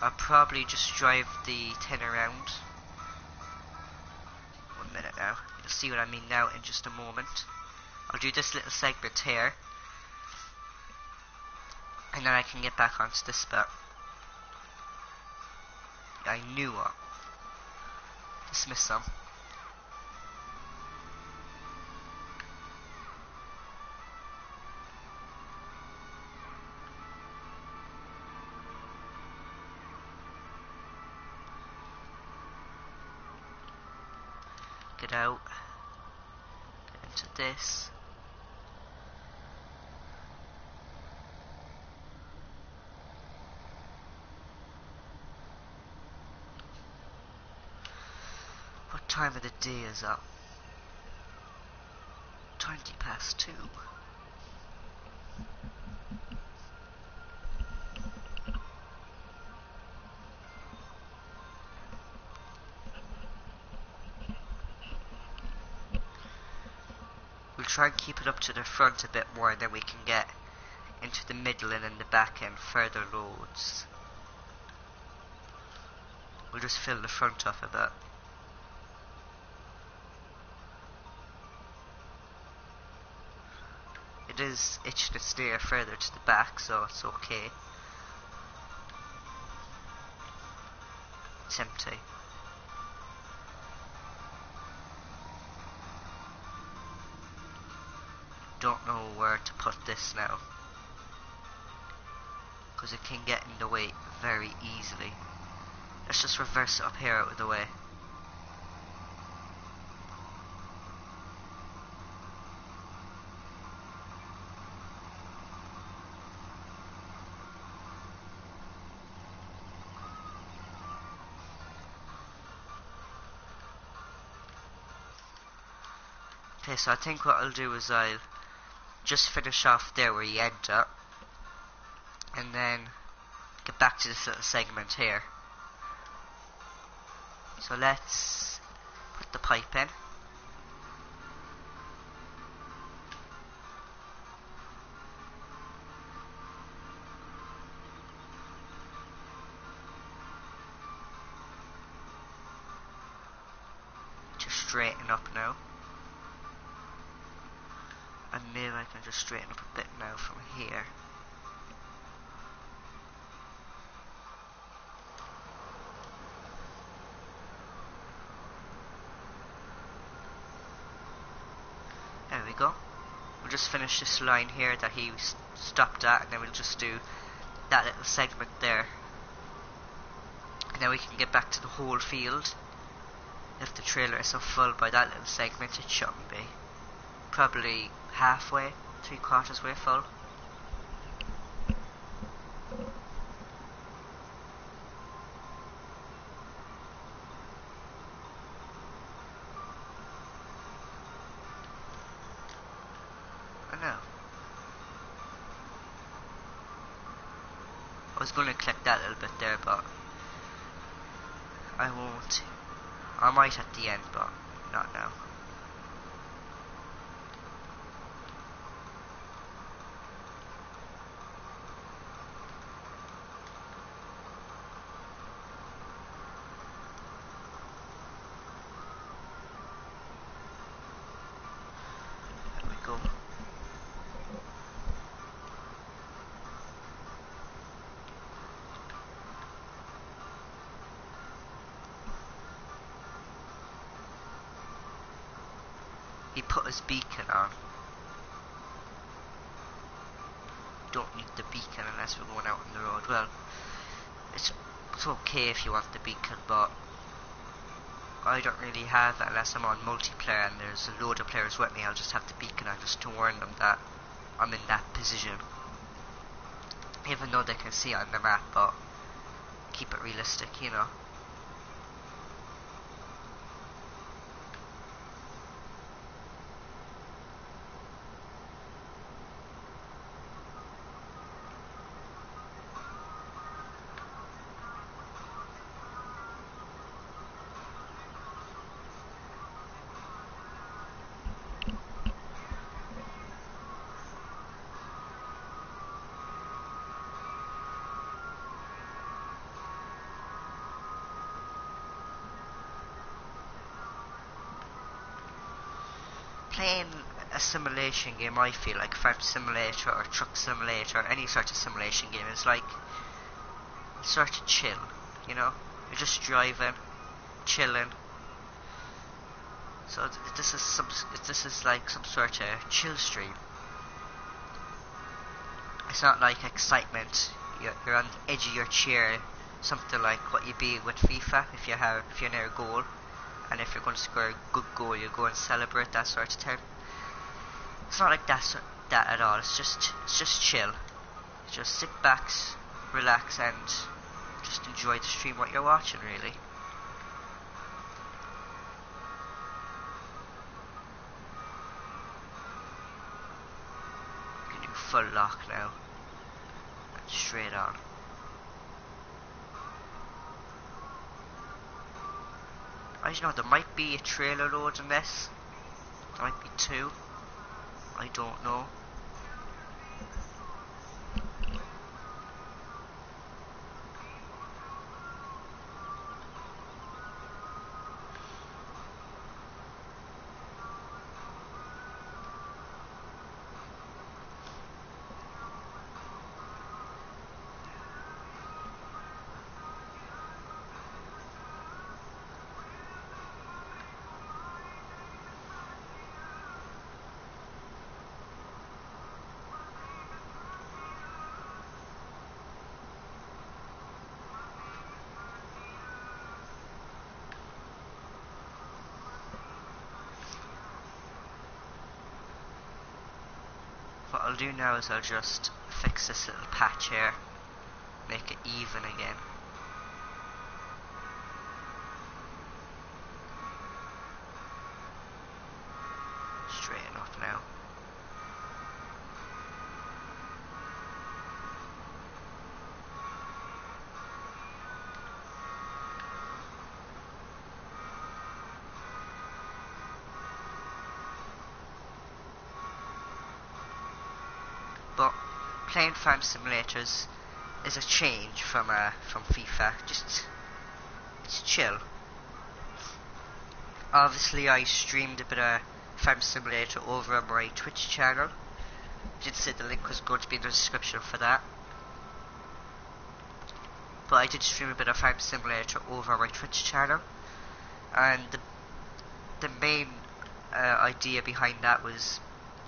S1: I'll probably just drive the 10 around. 1 minute now. You'll see what I mean now in just a moment. I'll do this little segment here. And then I can get back onto this bit. I knew it. Dismiss them. Get out. to this. What time of the day is that? 2:20. We'll try and keep it up to the front a bit more, and then we can get into the middle and in the back end further loads. We'll just fill the front up a bit. It is itching to steer further to the back, so it's okay. It's empty. Don't know where to put this now, because it can get in the way very easily. Let's just reverse it up here out of the way. Okay, so I think what I'll do is I'll just finish off there where you end up, and then get back to this little segment here. So let's put the pipe in. Just straighten up now. And maybe I can just straighten up a bit now from here. There we go. We'll just finish this line here that he stopped at, and then we'll just do that little segment there. And then we can get back to the whole field. If the trailer isn't full by that little segment, it shouldn't be. Probably halfway, 3/4 way full. I know. I was going to click that little bit there, but I won't. I might at the end, but not now. He put his beacon on. Don't need the beacon unless we're going out on the road. Well, it's okay if you want the beacon, but I don't really have it unless I'm on multiplayer and there's a load of players with me. I'll just have the beacon on just to warn them that I'm in that position. Even though they can see it on the map, but keep it realistic, you know. Playing a simulation game, I feel like Farm Simulator or Truck Simulator, any sort of simulation game, is like sort of chill, you know? You're just driving, chilling. So this is like some sort of chill stream. It's not like excitement. You're on the edge of your chair, something like what you'd be with FIFA if you're near a goal. And if you're going to score a good goal, you go and celebrate, that sort of thing. It's not like that at all. It's just chill. Just sit back, relax, and just enjoy the stream what you're watching, really. You can do full lock now. And straight on. I don't know, there might be a trailer load in this. There might be two. I don't know. What I'll do now is I'll just fix this little patch here, make it even again. Straighten up now. But playing farm simulators is a change from FIFA. Just it's chill. Obviously, I streamed a bit of Farm Simulator over on my Twitch channel. I did say the link was going to be in the description for that. But I did stream a bit of Farm Simulator over on my Twitch channel, and the main idea behind that was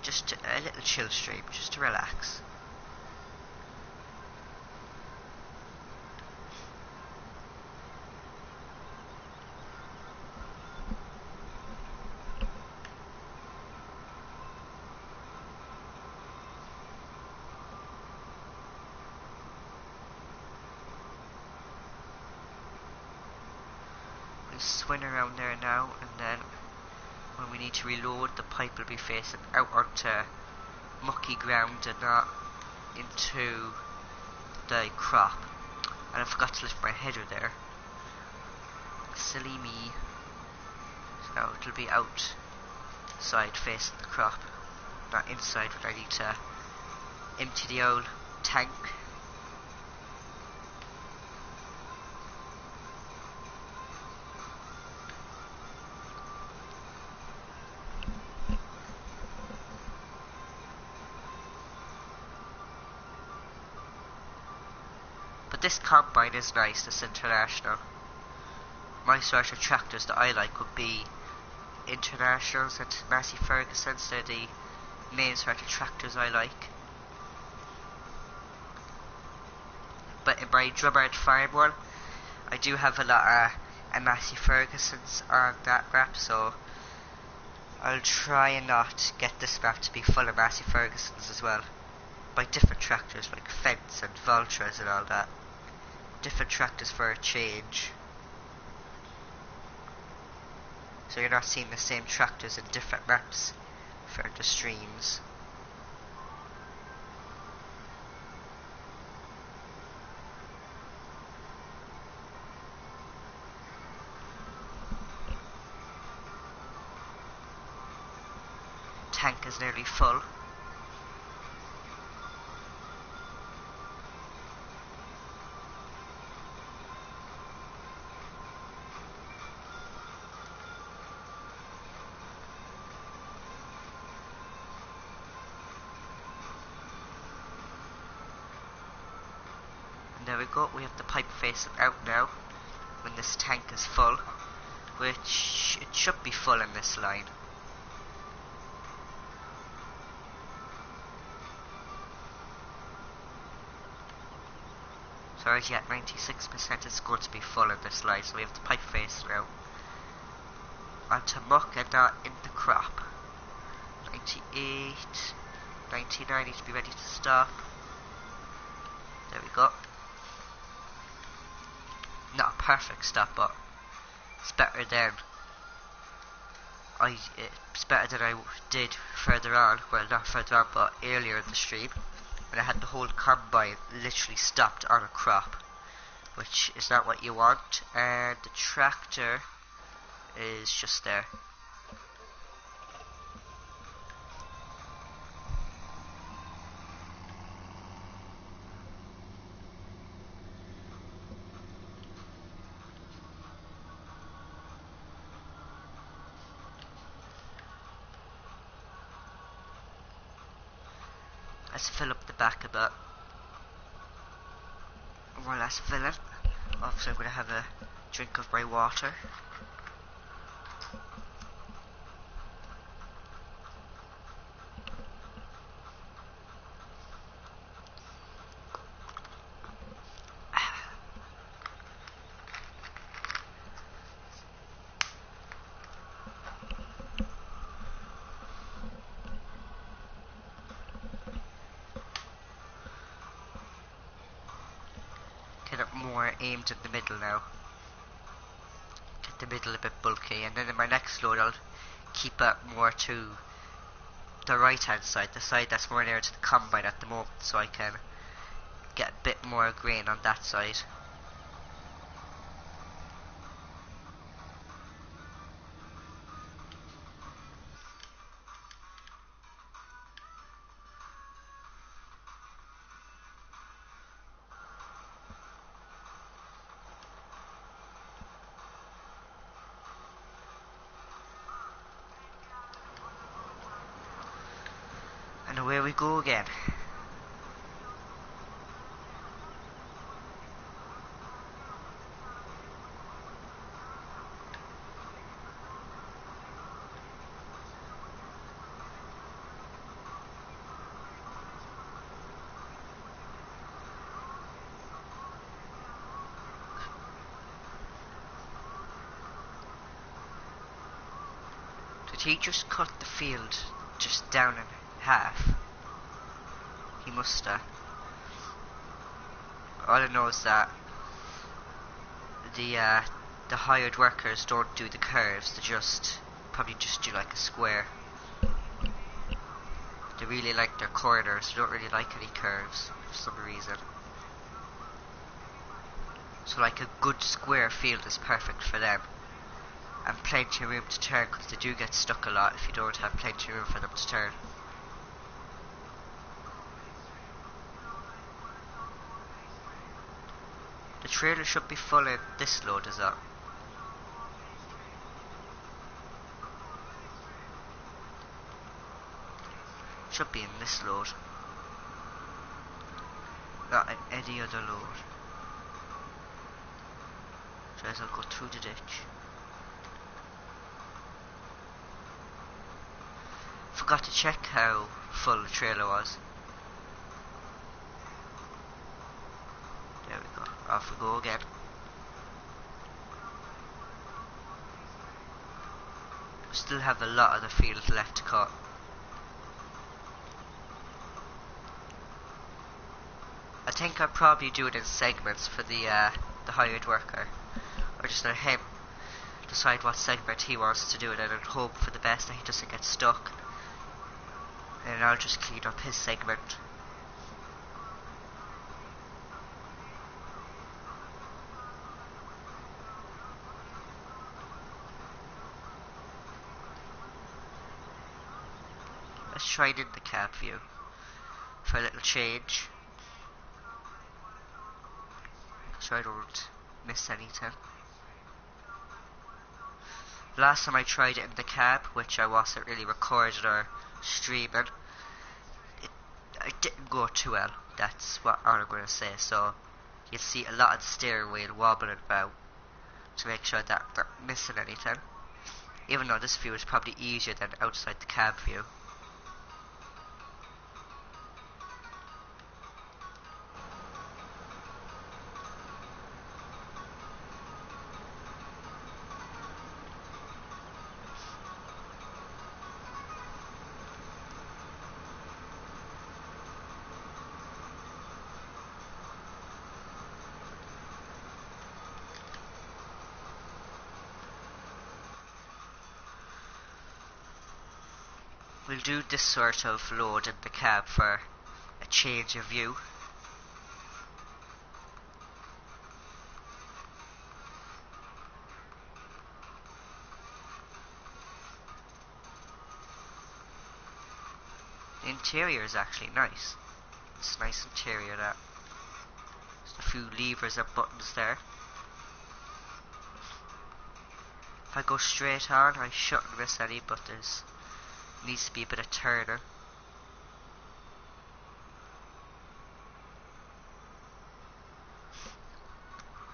S1: just a little chill stream, just to relax. We'll swing around there now, and then when we need to reload, the pipe will be facing out onto mucky ground and not into the crop. And I forgot to lift my header there. Silly me. So now it'll be outside facing the crop, not inside when I need to empty the old tank. But this combine is nice, this International. My sort of tractors that I like would be Internationals and Massey Fergusons. They're the main sort of tractors I like. But in my Drumard Farm one, I do have a lot of Massey Fergusons on that map, so I'll try and not get this map to be full of Massey Fergusons as well. By different tractors like Fence and Vultras and all that. Different tractors for a change. So you're not seeing the same tractors in different maps for the streams. Tank is nearly full. There we go, we have the pipe facing out now when this tank is full, which it should be full in this line. So already at 96% it's going to be full in this line, so we have the pipe face now. Onto muck and not in the crop. 98, 99 need to be ready to stop. There we go. Not a perfect stop, but it's better than it's better than I did further on. Well, not further on, but earlier in the stream, when I had the whole combine literally stopped on a crop, which is not what you want. And the tractor is just there. Let's fill up the back a bit. More or less filling. Obviously I'm going to have a drink of my water. Get it more aimed at the middle now. Get the middle a bit bulky, and then in my next load I'll keep it more to the right hand side, the side that's more near to the combine at the moment, so I can get a bit more grain on that side. And away we go again. Did he just cut the field just down in half? He must have. All I know is that the hired workers don't do the curves, they probably just do like a square. They really like their corners, they don't really like any curves for some reason. So like a good square field is perfect for them. And plenty of room to turn, because they do get stuck a lot if you don't have plenty of room for them to turn. The trailer should be full in this load, is that? Should be in this load. Not in any other load. So I'll go through the ditch. Forgot to check how full the trailer was. There we go. Off we go again. We still have a lot of the field left to cut. I think I'll probably do it in segments for the hired worker, or just let him decide what segment he wants to do it in and hope for the best that he doesn't get stuck. And I'll just clean up his segment. Let's try it in the cab view for a little change, so I don't miss anything. Last time I tried it in the cab, which I wasn't really recording or streaming, it didn't go too well. That's what I'm going to say. So you'll see a lot of the steering wheel wobbling about to make sure that I'm not missing anything. Even though this view is probably easier than outside the cab view. We'll do this sort of load in the cab for a change of view. The interior is actually nice. It's a nice interior, that. There's a few levers and buttons there. If I go straight on, I shouldn't miss any, but there's needs to be a bit of turning.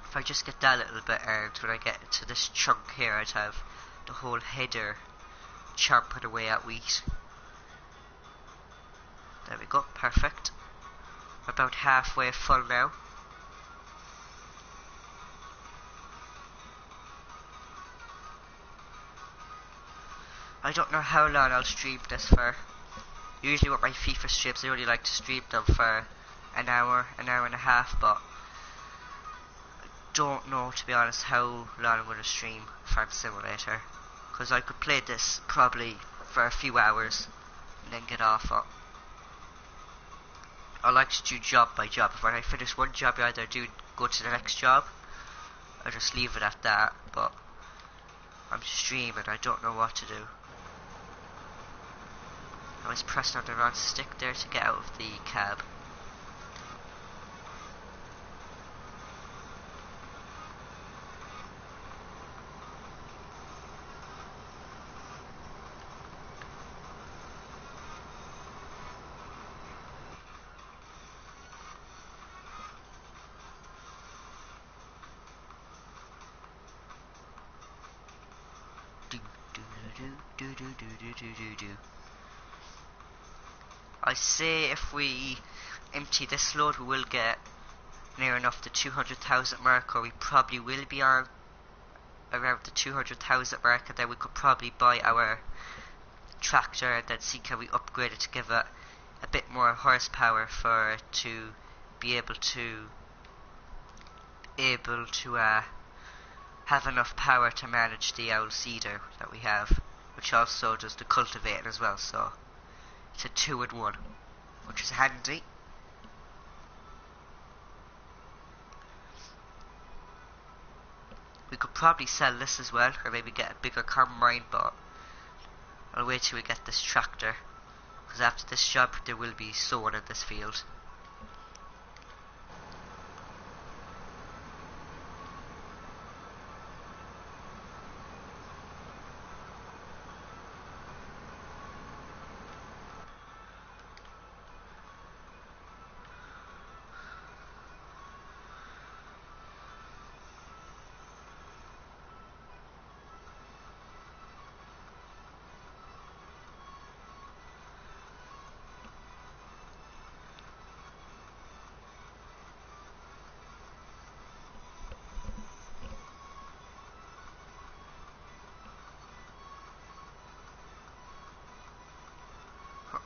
S1: If I just get that little bit earned, when I get to this chunk here, I'd have the whole header chomping away at wheat. There we go, perfect. We're about halfway full now. I don't know how long I'll stream this for. Usually with my FIFA streams, I only like to stream them for an hour and a half, but I don't know, to be honest, how long I'm going to stream Farm Simulator. Because I could play this probably for a few hours and then get off it. I like to do job by job. If when I finish one job, I either do go to the next job or just leave it at that, but I'm streaming, I don't know what to do. I was pressing on the wrong stick there to get out of the cab. I say if we empty this load, we will get near enough the 200,000 mark, or we probably will be on around the 200,000 mark, and then we could probably buy our tractor and then see can we upgrade it to give it a bit more horsepower for it to be able to have enough power to manage the old seeder that we have, which also does the cultivating as well, so it's a 2-in-1, which is handy. We could probably sell this as well, or maybe get a bigger combine, but I'll wait till we get this tractor, because after this job there will be sowing in this field.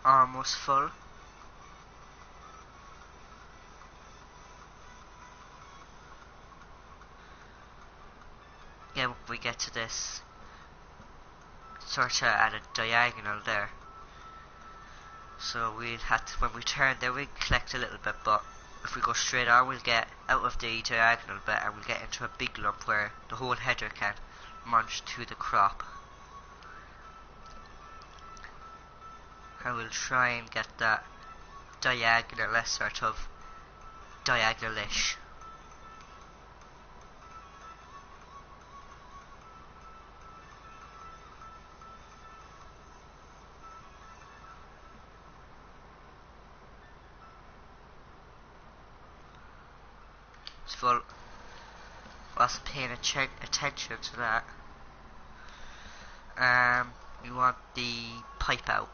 S1: Almost full. Yeah, when we get to this sort of at a diagonal there, so we'll have to, when we turn there, we collect a little bit, but if we go straight on, we'll get out of the diagonal bit and we'll get into a big lump where the whole header can munch through the crop. And we'll try and get that diagonal, sort of diagonal-ish. It's full. Wasn't paying attention to that. We want the pipe out,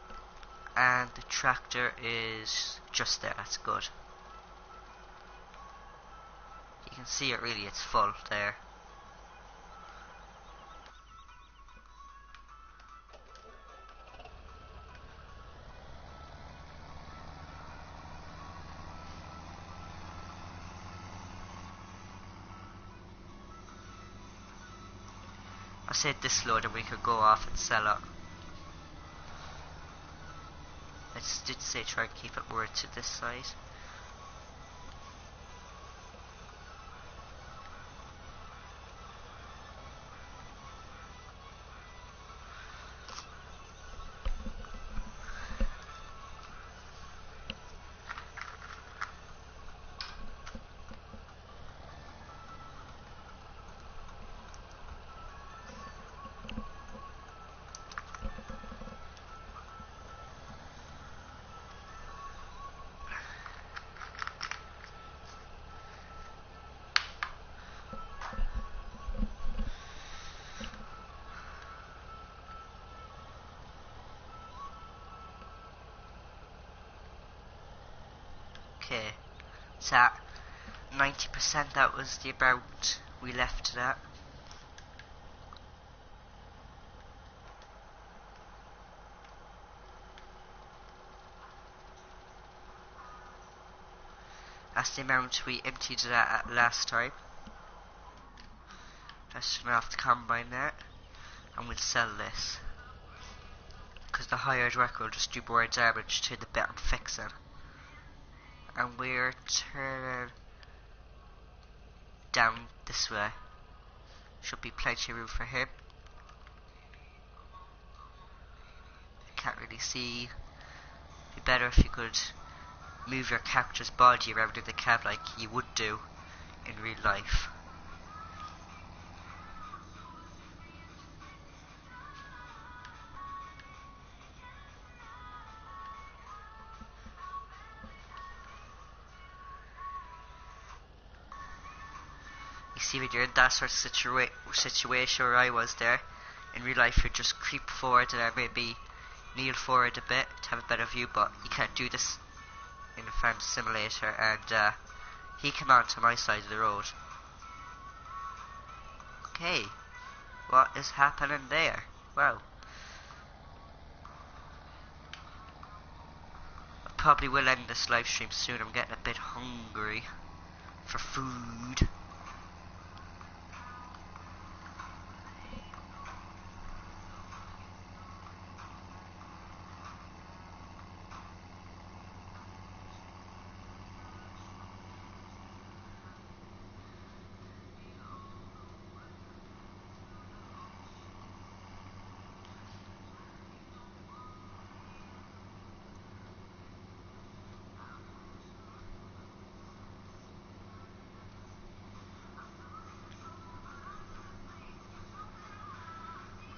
S1: and the tractor is just there. That's good. You can see it really, it's full there. I said this load and we could go off and sell it. I did say try and keep it more to this side. Okay, so at 90% that was the amount we left it at. That's the amount we emptied it at last time. Let's turn off the combine there, and we'll sell this. Because the hired worker will just do more damage to the bit I'm fixing. And we're turning down this way. Should be plenty of room for him. Can't really see. Be better if you could move your character's body around in the cab like you would do in real life. You see, when you're in that sort of situation where I was there, in real life you just creep forward and maybe kneel forward a bit to have a better view, but you can't do this in the farm simulator, and he came on to my side of the road. Okay, what is happening there? Wow. I probably will end this live stream soon. I'm getting a bit hungry for food.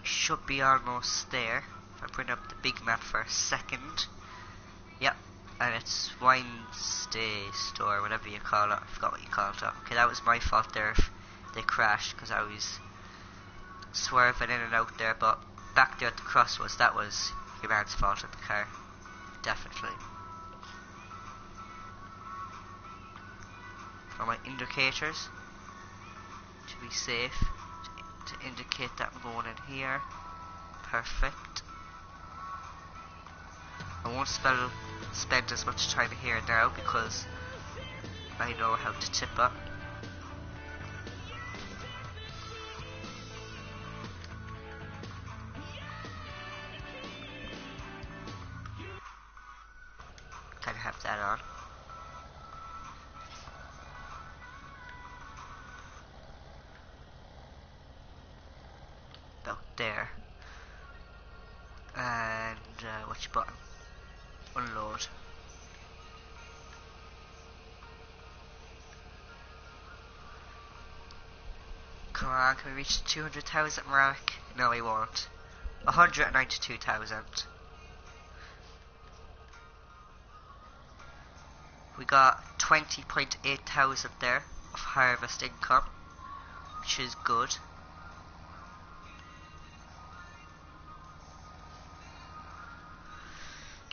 S1: Should be almost there. If I bring up the big map for a second. Yep, and it's Wednesday store, whatever you call it. I forgot what you called it. Okay, that was my fault there if they crashed, because I was swerving in and out there, but back there at the crossroads, that was your man's fault in the car. Definitely. For my indicators, to be safe, to indicate that I'm going in here. Perfect. I won't spend as much time here now because I know how to tip up. Can I have that on? About there. And what's your button? Unload. Come on, can we reach the 200,000 mark? No, we won't. 192,000. We got 20.8 thousand there of harvest income, which is good.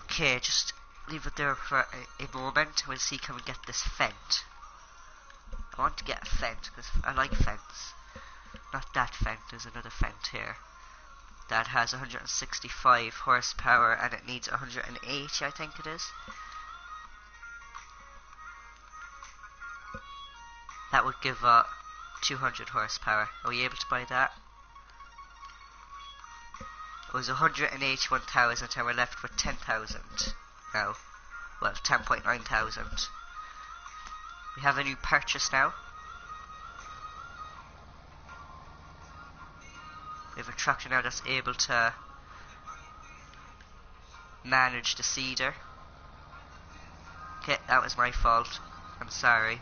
S1: Okay, just leave it there for a moment. We'll see can we get this fent. I want to get a fent because I like fence. Not that fent, there's another fent here. That has 165 horsepower and it needs 180, I think it is. That would give 200 horsepower. Are we able to buy that? It was 181,000 and we're left with 10,000. now. Well, 10.9 thousand. We have a new purchase now. We have a tractor now that's able to manage the seeder. Okay, that was my fault. I'm sorry.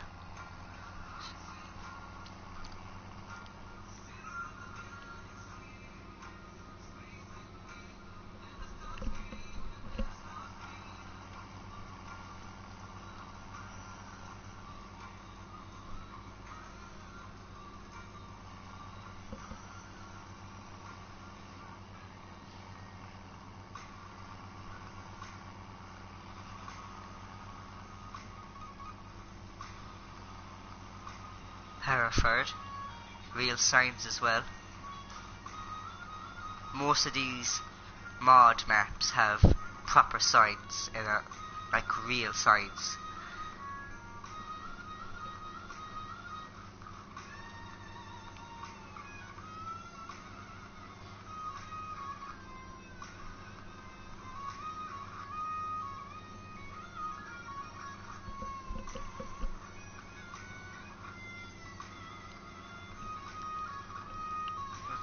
S1: Hereford, real signs as well. Most of these mod maps have proper signs in it, like real signs.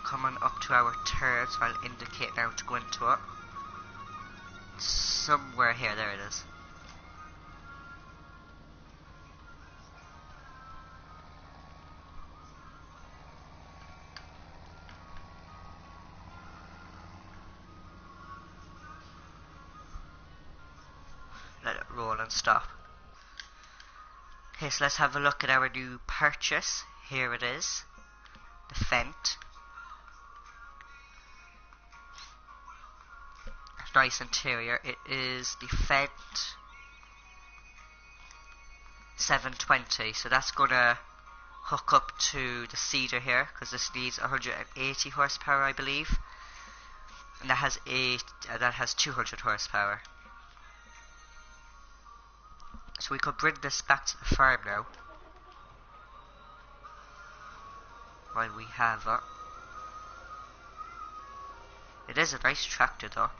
S1: Coming up to our turn, so I'll indicate now to go into it. Somewhere here, there it is. Let it roll and stop. Okay, so let's have a look at our new purchase. Here it is. The Fent. Nice interior. It is the Fent 720, so that's gonna hook up to the seeder here because this needs 180 horsepower, I believe, and that has 200 horsepower. So we could bring this back to the farm now while we have it. It is a nice tractor though.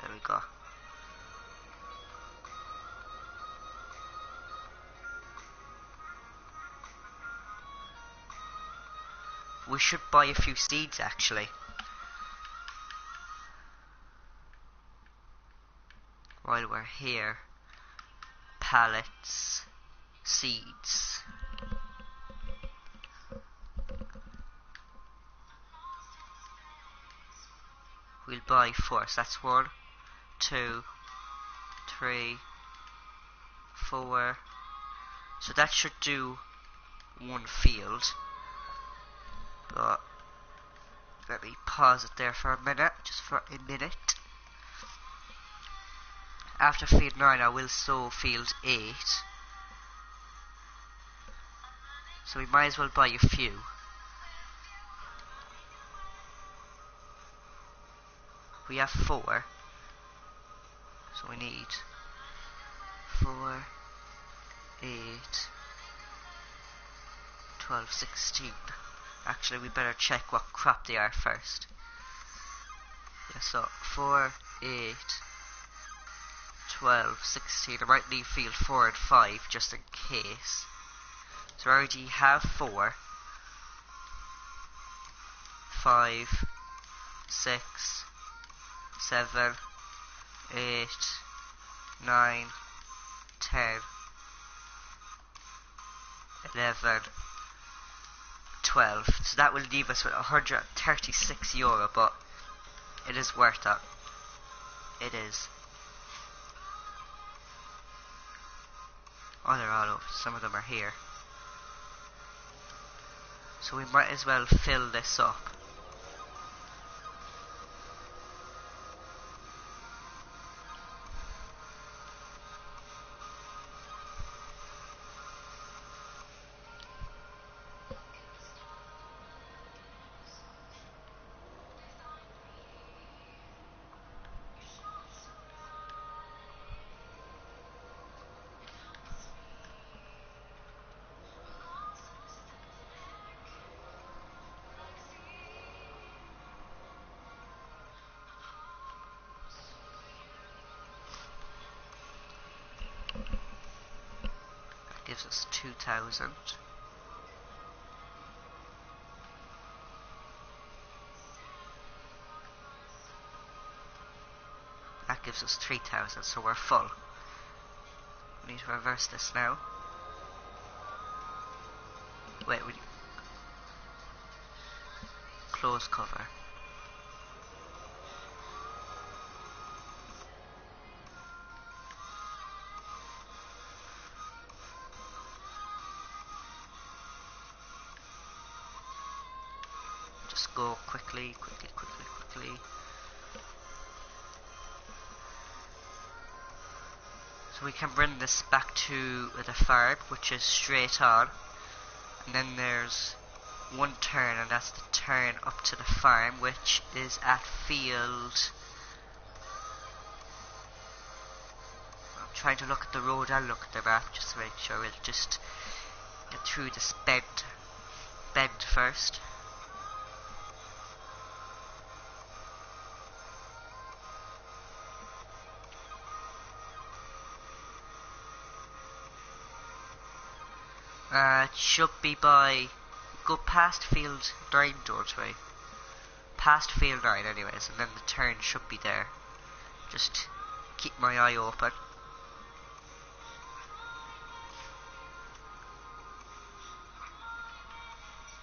S1: There we go. We should buy a few seeds actually. While we're here. Pallets. Seeds. We'll buy 4. So that's 1, 2, 3, 4. So that should do 1 field. But let me pause it there for a minute, just for a minute. After field 9 I will sow field 8. So we might as well buy a few. We have 4. So we need 4, 8, 12, 16. Actually, we better check what crop they are first. Yeah, so 4, 8, 12, 16. I might need field 4 and 5 just in case. So I already have 4, 5, 6, 7, 8, 9, 10, 11, 12. So that will leave us with €136, but it is worth it. It is. Oh, they're all over. Some of them are here. So we might as well fill this up. gives us 2,000. That gives us 3,000, so we're full. We need to reverse this now. Wait, we close cover. Just go quickly. So we can bring this back to the farm, which is straight on. And then there's one turn, and that's the turn up to the farm, which is at field. I'm trying to look at the road and look at the map just to make sure we'll just get through this bend first. It should be by, go past field 9, don't we? Past field 9 anyways, and then the turn should be there. Just keep my eye open.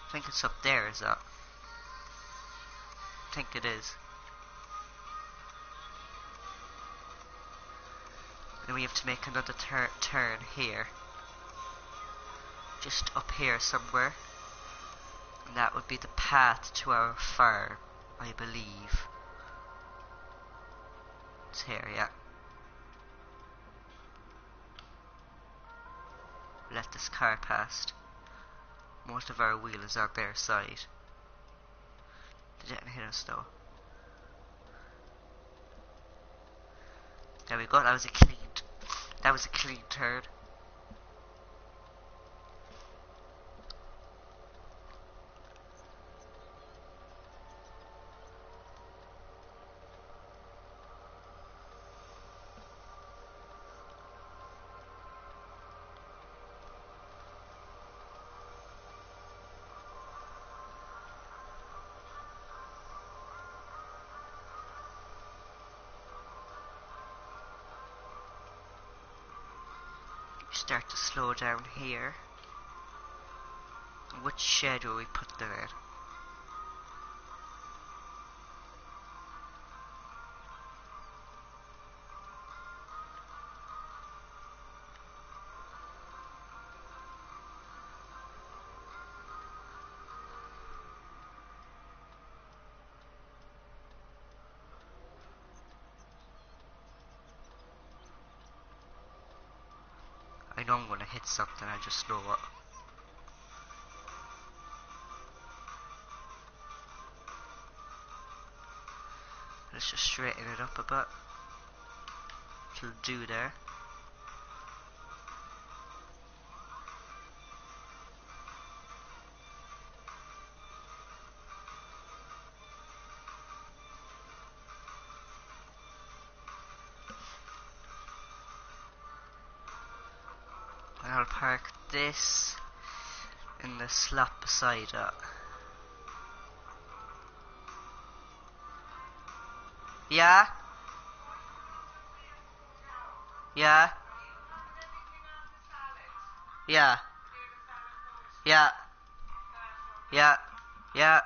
S1: I think it's up there, is that? I think it is. Then we have to make another turn here. Just up here somewhere, and that would be the path to our farm, I believe. It's here, yeah. Let this car past. Most of our wheel is on their side. They didn't hit us though. There we go. That was a clean turn. Start to slow down here. Which shed will we put them in? I know I'm gonna hit something, I just know what. Let's just straighten it up a bit. It'll do there. I'll park this in the slot beside it. Yeah? Yeah? Yeah? Yeah? Yeah? Yeah?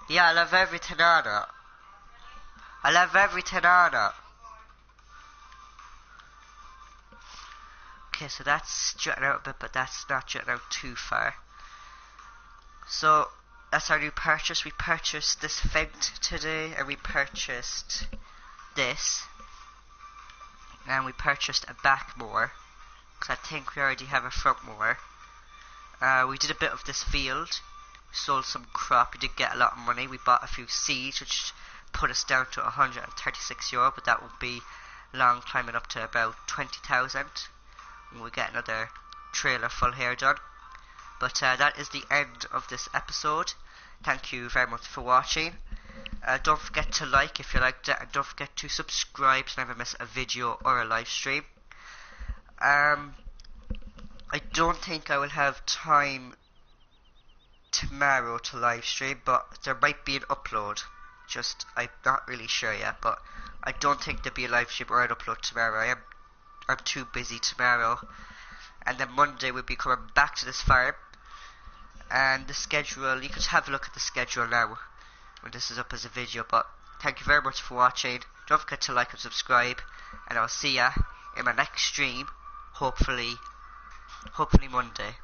S1: Yeah, I'll have everything on it. I'll have everything on it. Okay, so that's jutting out a bit, but that's not jutting out too far. So, that's our new purchase. We purchased this vent today, and we purchased this. And we purchased a back mower, because I think we already have a front mower. We did a bit of this field. Sold some crop. We did get a lot of money. We bought a few seeds, which put us down to €136, but that will be long, climbing up to about 20,000 when we get another trailer full here done. But that is the end of this episode. Thank you very much for watching. Don't forget to like if you liked it, and don't forget to subscribe to never miss a video or a live stream. I don't think I will have time tomorrow to live stream, but there might be an upload. I'm not really sure yet, but I don't think there'll be a live stream or an upload tomorrow. I'm too busy tomorrow, and then Monday we'll be coming back to this farm. And the schedule, you can have a look at the schedule now when this is up as a video. But thank you very much for watching. Don't forget to like and subscribe, and I'll see ya in my next stream, hopefully Monday.